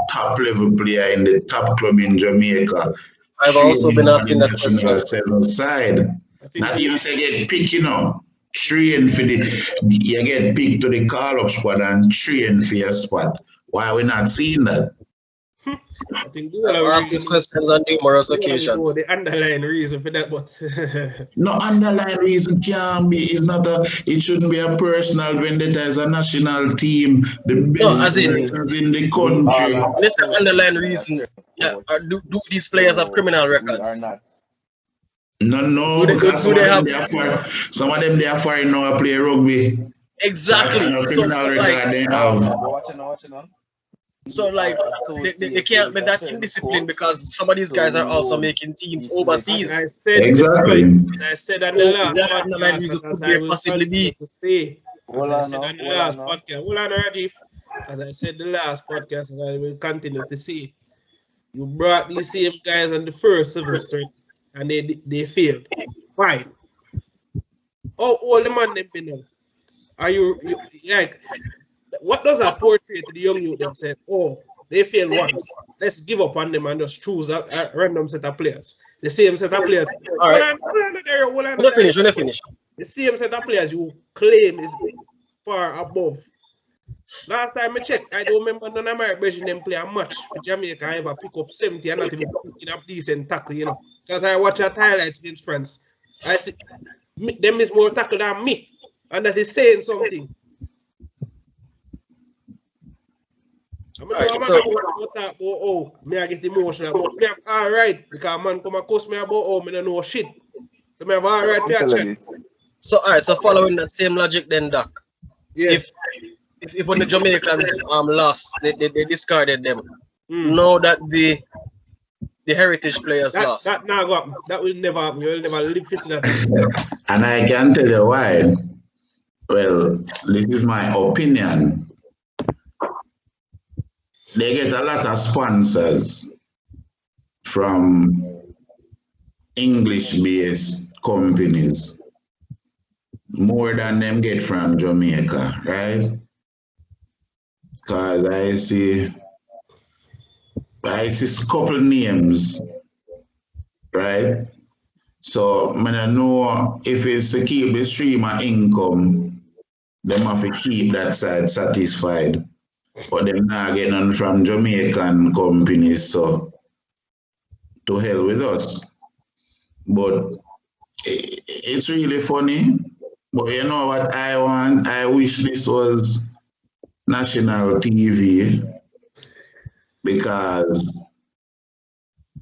top level players in the top club in Jamaica? I've also been asking that question. Seven side. Not even say get picked, you know. Train for the you get picked to the call-up squad and train for your spot. Why are we not seeing that? I think I've asked these questions on numerous occasions. The underlying reason for that, but no underlying reason can be. It's not a. It shouldn't be a personal vendetta. It's a national team. The best players in the country. This is the underlying reason. Yeah, do these players have criminal records? No, because some of them they are foreign now play rugby. Exactly. So like they can't be that indisciplined because some of these guys are also making teams overseas. Exactly. As I said on the last podcast, as I will possibly be. Hold on, Rajiv. As I said the last podcast, and I will continue to say, you brought these same guys on the first semester and they failed. Fine. How old the man them been now? Are you like? What does that portray to the young youth them say? Oh, they failed once. Let's give up on them and just choose a random set of players. The same set of players. All right. Finish. The same set of players you claim is far above. Last time I checked, I don't remember none of my brethren them play a match for Jamaica. I ever pick up 70 and not even picking up decent tackle, you know. Because I watch our highlights against France. I see them is more tackle than me. And that is saying something. I get emotional. But all right, because man come and cuss me about I don't know shit. So I have all right to chat. So all right, so following that same logic then, Doc. Yeah. If when the Jamaicans lost, they discarded them. Know that the heritage players lost. That will never happen. You will never live this that. And I can tell you why. Well, this is my opinion. They get a lot of sponsors from English-based companies, more than them get from Jamaica, right? Because I see a couple names, right? So I don't know if it's to keep the stream of income, them have to keep that side satisfied. But they're not getting none from Jamaican companies, so to hell with us. But it's really funny. But you know what I want? I wish this was national TV because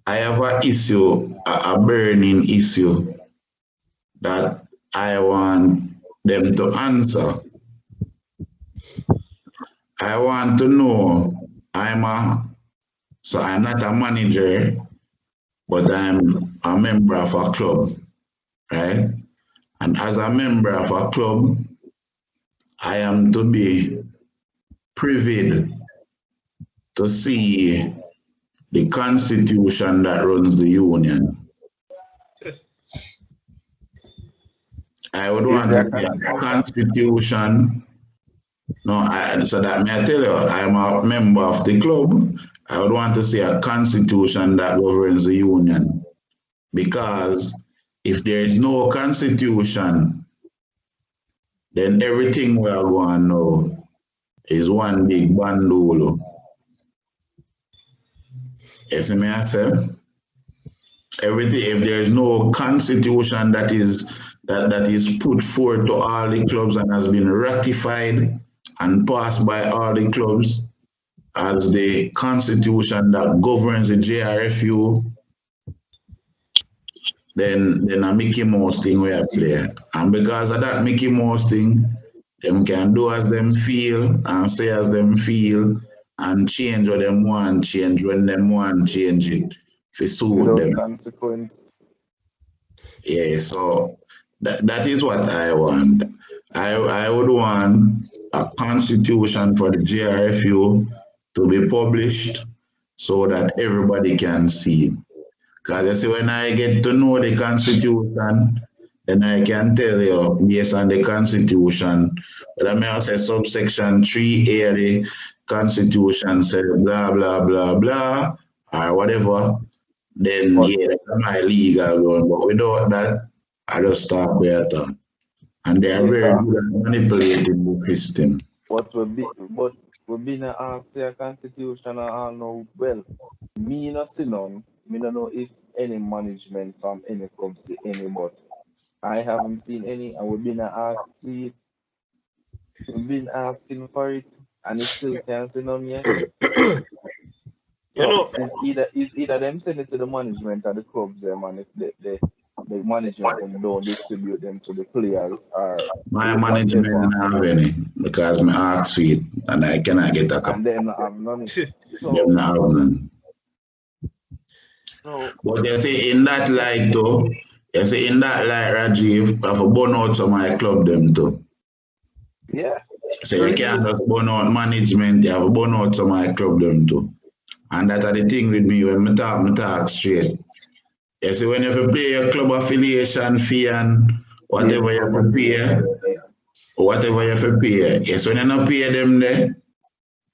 I have an issue, a burning issue that I want them to answer. I want to know, I'm not a manager, but I'm a member of a club, right? And as a member of a club, I am to be privy to see the constitution that runs the union. I would want to see a constitution. No, so that may I tell you, I'm a member of the club. I would want to see a constitution that governs the union. Because if there is no constitution, then everything we are going to know is one big bandolo. You see me, I say? Everything, if there is no constitution that is put forth to all the clubs and has been ratified and passed by all the clubs as the constitution that governs the JRFU, then a Mickey Mouse thing we are playing. And because of that Mickey Mouse thing, them can do as them feel and say as them feel and change what them want, change when them want, change it to suit them. Consequence. Yeah, so That is what I want. I would want a constitution for the GRFU to be published so that everybody can see it. Because you see, when I get to know the constitution, then I can tell you, based on the constitution, but I may say subsection 3A, the constitution said blah, blah, blah, blah, or whatever, then yeah, that's my legal one. But without that, I just start where I thought. And they are very good at manipulating the system. But we been asked the constitution and all know well. Me not see none. Me don't know if any management from any club see any, but I haven't seen any, and we've been asked for it. We've been asking for it, and it still can't see none yet. You know, it's either them send it to the management or the clubs, them, and if the management them don't distribute them to the players or my management don't have any because I asked for it and I cannot get a copy. and them not have none. So, Them not have none. so But you see, in that light though, you see, in that light, Rajiv, I have to burn out some of my club them too. yeah. So you can't just burn out management, you have to burn out some of my club them too. And that's the thing with me when I talk straight. You see, when you have to pay your club affiliation fee and whatever you have to pay, whatever you have to pay, yes, when you not pay them there,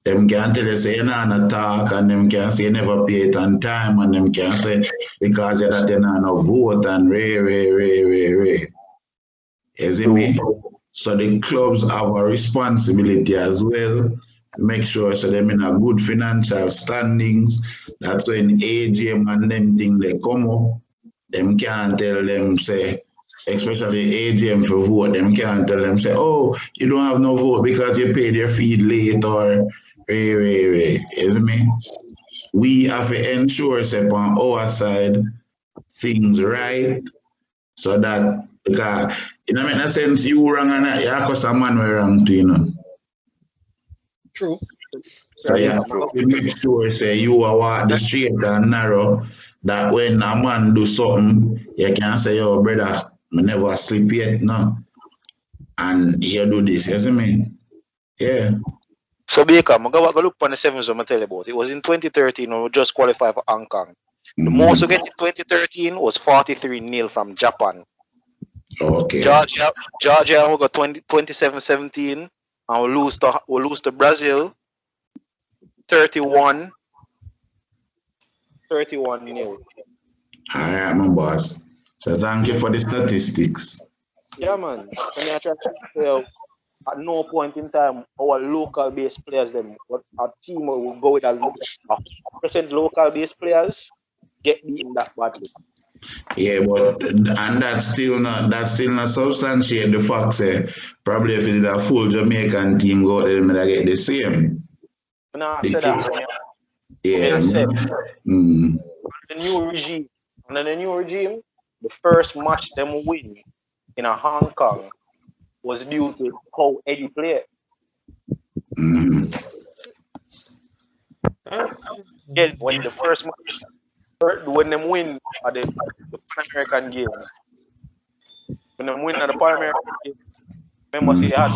them can tell you say you're not talk, and them can say you never pay it on time, and them can say because you're not no vote and ray. You see me? So the clubs have a responsibility as well to make sure so them in a good financial standings. That's when AGM and them thing they come up, them can't tell them say, especially AGM for vote, them can't tell them say, oh, you don't have no vote because you paid your fee late or ray. You see me? We have to ensure say on our side things right so that because it don't make no sense you wrong and you cause a man way wrong too, you know. True. So you have to make sure say you are walk the straight and narrow that when a man do something, you can say, yo, brother, I never sleep yet, no. And you do this, you see me? Yeah. So Baker, I'm going to look on the sevens I'm tell you about. It was in 2013 when we just qualified for Hong Kong. The most we get in 2013 was 43-0 from Japan. Okay. Georgia we got 27-17 and we lose to Brazil 31-0. All right, my boss. So thank you for the statistics. Yeah, man. At no point in time, our local-based players, them, our team will go with a 100% local-based players get beaten that badly. Yeah, but and that's still not substantiate the fact say probably if it is a full Jamaican team go there, they get the same. No, I said that. Yeah. The new regime. Under the new regime, the first match them win in a Hong Kong was due to how Eddie played. Yeah, when the first match, when them win at the Pan American Games, when them win at the Pan American Games, remember see had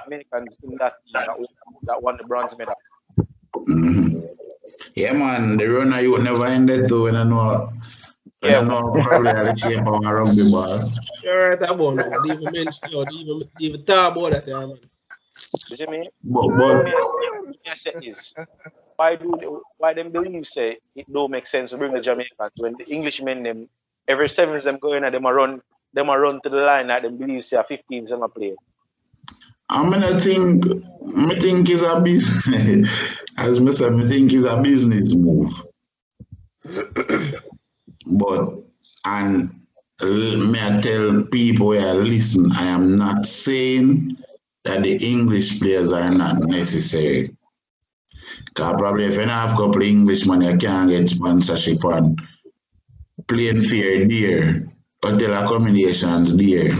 Americans in that team that won the bronze medal. Yeah, man, the runner you would never ended to when I know. I know probably I'll shape of a rugby ball. You're right about now. They even mention, they even talk about that, yeah, man. You see me? But is why them believe say it don't make sense to bring the Jamaicans when the Englishmen them every sevens them going and them a run to the line that them believe say a 15 some play. I think is a business as I said, I think is a business move. But and may I tell people where listen, I am not saying that the English players are not necessary. Because probably if you have a couple of Englishmen, you can't get sponsorship on plane fare there, hotel accommodations there.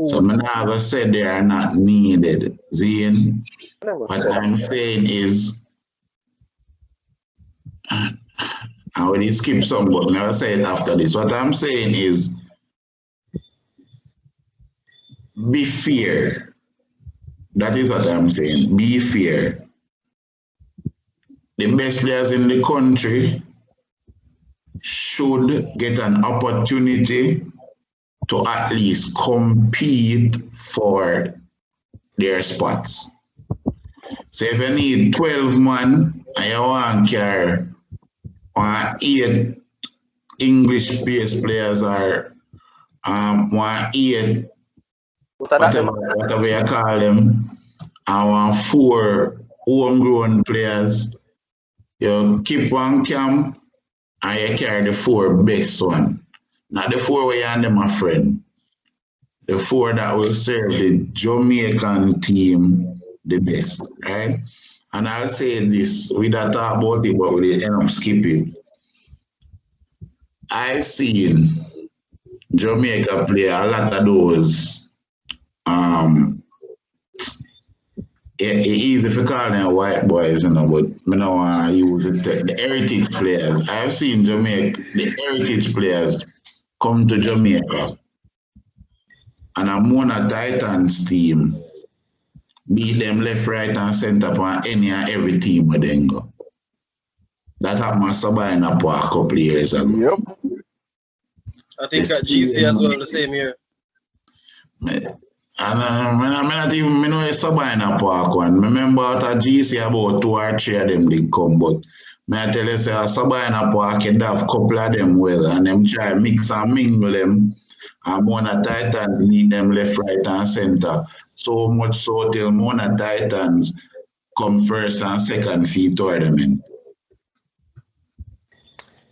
So I'm never said they are not needed. Zane, what I'm saying is, I already skipped some, but never say it after this. What I'm saying is, be fair. That is what I'm saying. Be fair. The best players in the country should get an opportunity to at least compete for their spots. So if you need 12 man and you want to carry 8 English-based players or 8 whatever you call them, and 4 homegrown players, you keep one camp and you carry the 4 best one. Not the 4 where you and them, my friend. The 4 that will serve the Jamaican team the best, right? And I'll say this, we don't talk about it, but we end up skipping. I've seen Jamaica play a lot of those. It's easy to call them white boys, you know, but I don't want to use it. The heritage players. I've seen Jamaica, the heritage players come to Jamaica and a Mona Titans team beat them left, right, and center on any and every team where they go. That happened to Sabina Park a couple of years ago. Yep. I think at GC as well the same year. And I not even know Sabina Park one. Remember at GC about 2 or 3 of them did come, but I tell you, say Sabina Park you have a couple of them well, and them try mix and mingle them. And Mona Titans lead them left, right, and center. So much so till Mona Titans come first and second feed tournament.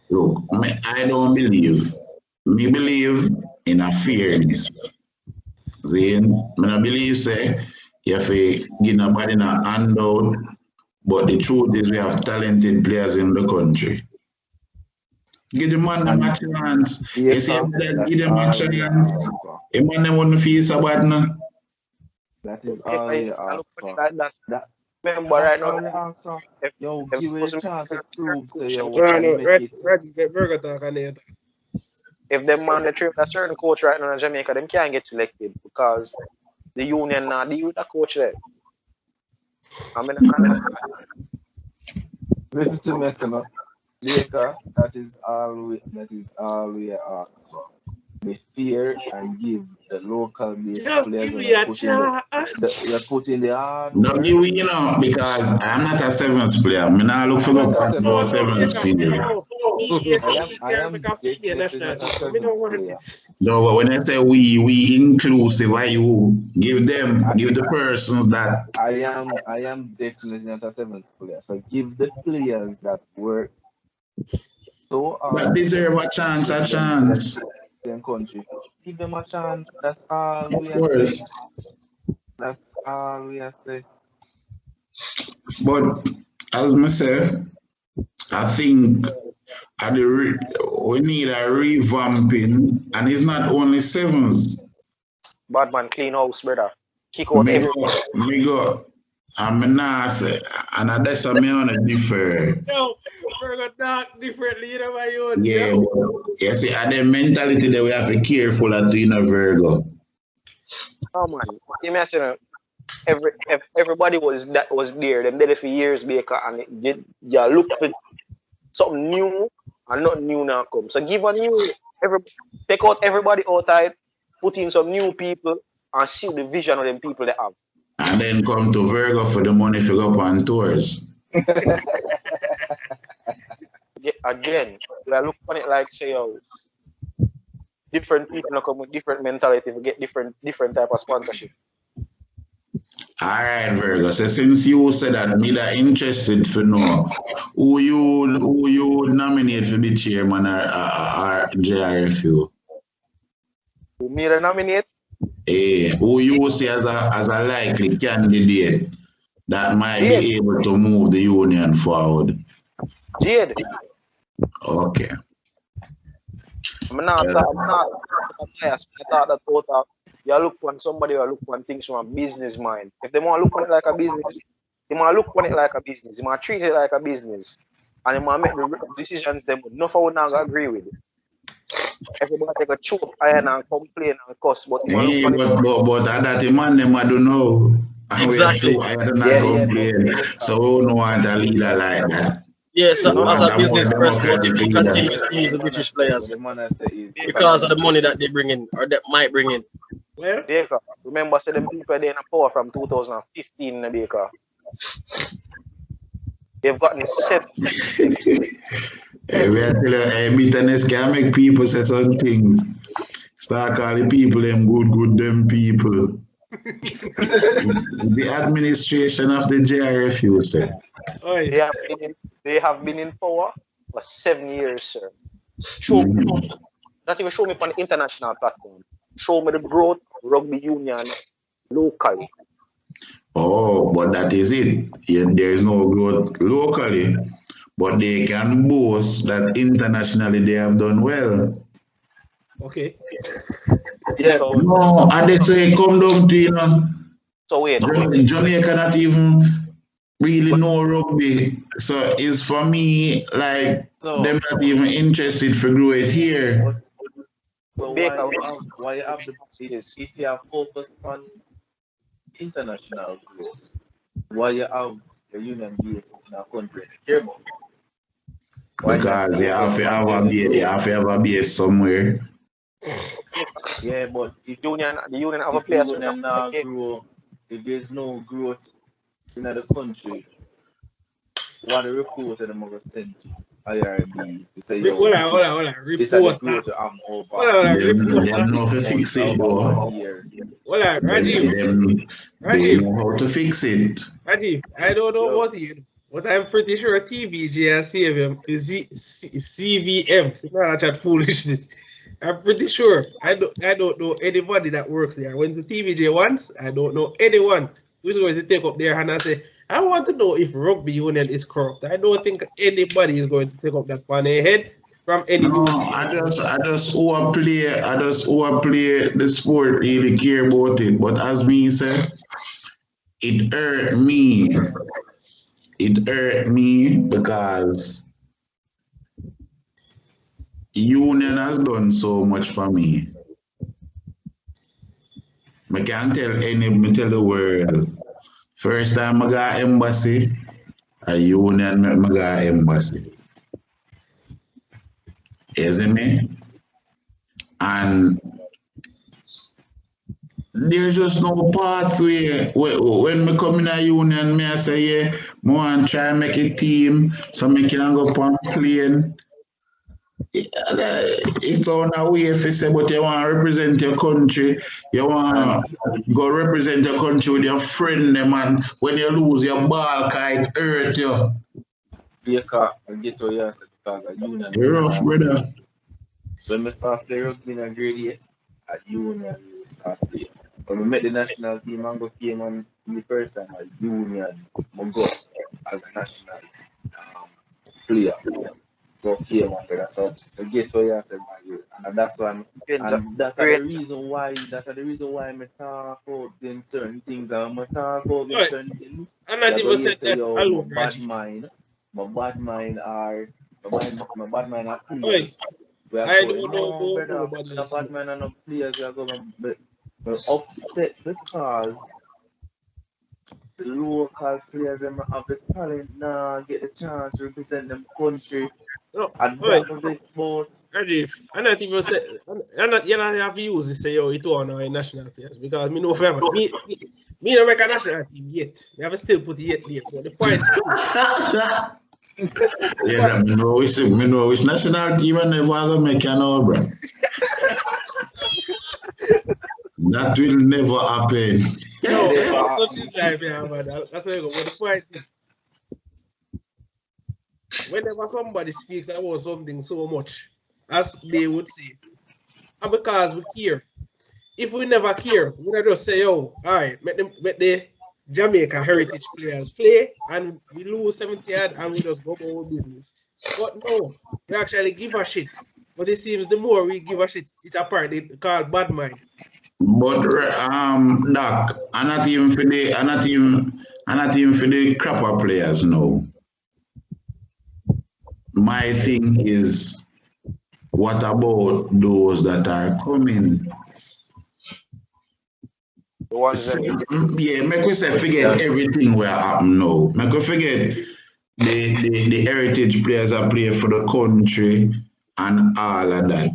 Look, I don't believe. Me believe in a fairness. Then, I don't believe say you have to give nobody a handout, but the truth is we have talented players in the country. Give the man a chance. You see, give them a chance. The man them wouldn't feel so bad now. That is all you ask for. Remember right now, yo, give it a chance to prove to you. If them man they train a certain coach right now in Jamaica, them can't get selected because the union now deal with the coach there. I mean, listen to me, sir. Jamaica, that is all we ask for. Be fair and give the local players put in the hard work. Don't give me, you know, because I'm not a sevens player. I mean, I look for the sevens player. I am definitely not a sevens player. No, but when I say we inclusive, why you give the persons that I am definitely not a sevens player. So give the players that work so that deserve a chance. Country. Give them a chance. That's all Of we course. are saying. That's all we are saying. But as I said, I think we need a revamping, and it's not only sevens. Badman clean house, brother. Kick out everyone. I'm not say, and that's a me on a different. Yo, we're gonna talk differently, you know, my own. Yeah, you see, and the mentality that we have to be careful at doing a Virgo. Oh man, you mentioned everybody was there. Them did it for years, Baker, and you look for something new, and not new now come. So give a new, take out everybody outside, put in some new people, and see the vision of them people they have. And then come to Virgo for the money to go up on tours. Again, we are looking at it like say, different people come with different mentality to get different type of sponsorship. All right, Virgo. So since you said that, me that interested to know who you would nominate for the chairman or JRFU. Who me to nominate? Who you see as a likely candidate that might be able to move the union forward? Jade. Okay. I'm not biased. I thought that out you look on somebody or look on things from a business mind. If they want to look on it like a business, they want to look on it like a business. They want to treat it like a business. And they want to make the decisions them nothing would not agree with. everybody take a choke iron and complain and cuss, but Hey, but that man them I don't know. Exactly. I don't know complain. So we don't want a leader like that. Yeah, so We as want a a business more person, what if democratic he leader. continues to use the British players The man I say is because of the money that they bring in or that might bring in? Well, Baker, remember, say them people they in power from 2015 in Baker. They've gotten 7. We are telling bitterness can make people say some things. Start calling people them good them people. The administration of the JRF, you say. oi. They have been in power for 7 years, sir. Show me, not even show me on the international platform. Show me the growth of rugby union locally. Oh, but that is it. There is no growth locally, but they can boast that internationally they have done well. Okay. yeah. No, and they say come down to So wait. Jamaica not even really know rugby. So it's for me like them not even interested for grow it here. So why you have the if you have focused on international growth, why you have the union base in a country to care about? Because you have to have a base somewhere. Yeah, but if The union have a if place you not grow, if there's no growth in the country, what the report of them are sent to IRB to say, yo, Hold on. this is the Report. growth of over. Hold on, They report. know how to fix it though. Hold on, Rajiv. They know how to fix it. Rajiv, I don't know what you, but I'm pretty sure TVG and CVM is CVM. So not that foolishness. I'm pretty sure. I don't know anybody that works there. When the TVJ wants, I don't know anyone who's going to take up their hand and say, I want to know if rugby union is corrupt. I don't think anybody is going to take up that on their head from any No, news. I just who I play the sport really care about it. But as me said, it hurt me. It hurt me because union has done so much for me. I can't tell the world. First time I got embassy, a union make me got embassy. You see me? And there's just no pathway. When me come in a union, me I say, yeah, I want to try and make a team so me can go up on plane. It's on a way if you say, but you want to represent your country, you want to go represent your country with your friend, man. When you lose your ball, it hurt you. Baker, I get to you because a union. You're rough, brother. When we start playing rugby in a grade 8, a union we start playing. When we met the national team and go came on the first time, a union we go as a national player. Go came on there. So the get to you and that's why and that's the reason why I talk about them certain things and I talk about them certain things. I'm not even saying that alone, my bad mind are players. I don't know nobody else. The bad mind are not players. We are going to upset because the local players have the talent now, get the chance to represent them country. No, and that was the sport. Rajiv, I'm not even say, you not have to use this say yo it on our national players because me know forever. Me don't make a national team yet. We have still put yet there. But the point yeah, me know which national team and never gonna make an all, bro. That will never happen. No, such is life, yeah, man. That's what I go. But the point is, whenever somebody speaks about something so much, as they would say, and because we care. If we never care, we would just say, yo, all right, make the Jamaica heritage players play and we lose 70 yard and we just go about our business. But no, we actually give a shit. But it seems the more we give a shit, it's a part they call bad mind. But Doc, I'm not even for the crapper players now. My thing is what about those that are coming? The ones that Yeah, make we say forget everything will happen now. Make we forget the heritage players that play for the country and all of that.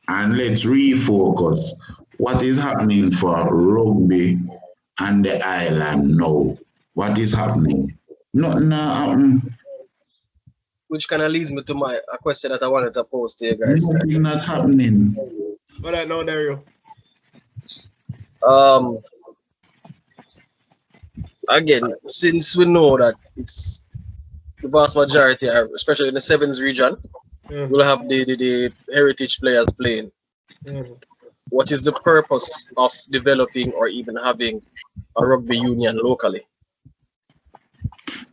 And let's refocus. What is happening for rugby and the island now? What is happening? Nothing happening. Which kind of leads me to a question that I wanted to pose to you guys. Nothing not happening. What I know, Dario? Again, since we know that it's the vast majority, especially in the sevens region, we'll have the heritage players playing. What is the purpose of developing or even having a rugby union locally?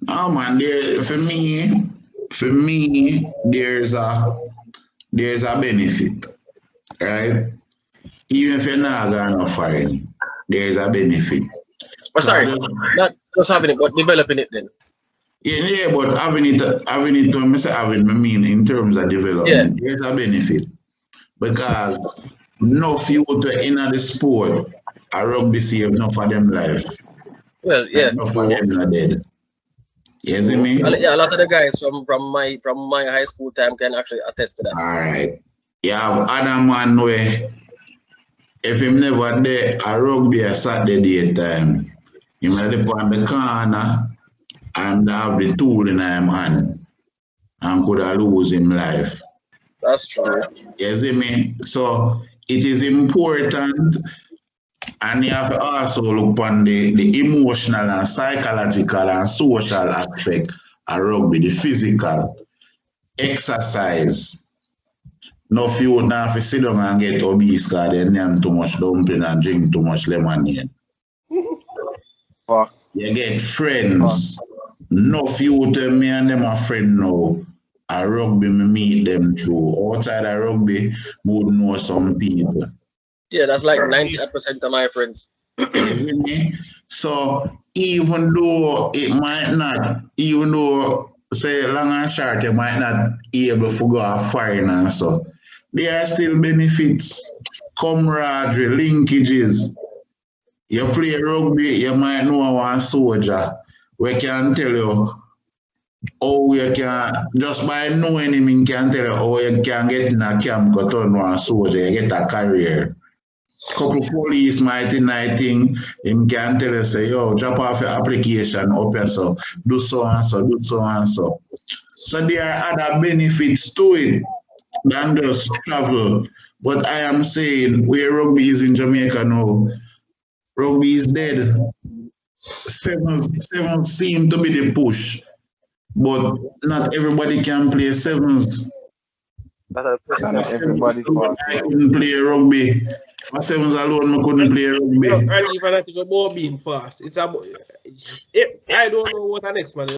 Oh man, for me, there's a benefit, right? Even if you're not gonna foreign, there's a benefit. Oh, sorry, not just having it, but developing it then. Yeah, but having it, I mean, in terms of development, there's a benefit. Because no few in the sport, a rugby save enough for them life. Well, yeah. Enough for them not dead. You see me? Yeah, a lot of the guys from my high school time can actually attest to that. All right. You have other man where if him never there, a rugby a Saturday daytime, he might be on the corner and have the tool in him hand and could have lose him life. That's true. You see me? So it is important, and you have to also look on the emotional and psychological and social aspect of rugby, the physical exercise. No few now if you sit down and get obese because they name too much dumpling and drink too much lemonade. You get friends. No few tell me and them a friend now. A rugby me meet them through. Outside of rugby, would know some people. Yeah, that's like 90% of my friends. So even though it might not, even though say long and short, you might not be able to go a foreign and so, there are still benefits, camaraderie, linkages. You play rugby, you might know one soldier. We can tell you how you can, just by knowing him, can tell you how you can get in a camp, go turn one soldier, you get a career. Couple police might in I think him can tell you say, yo, drop off your application up here, so do so and so, do so and so. So there are other benefits to it than just travel. But I am saying where rugby is in Jamaica now, rugby is dead. Sevens seem to be the push, but not everybody can play sevens. Not everybody can play rugby. For sevens alone, I couldn't play rugby. And even I think about being fast. It's about, I don't know what the next man is.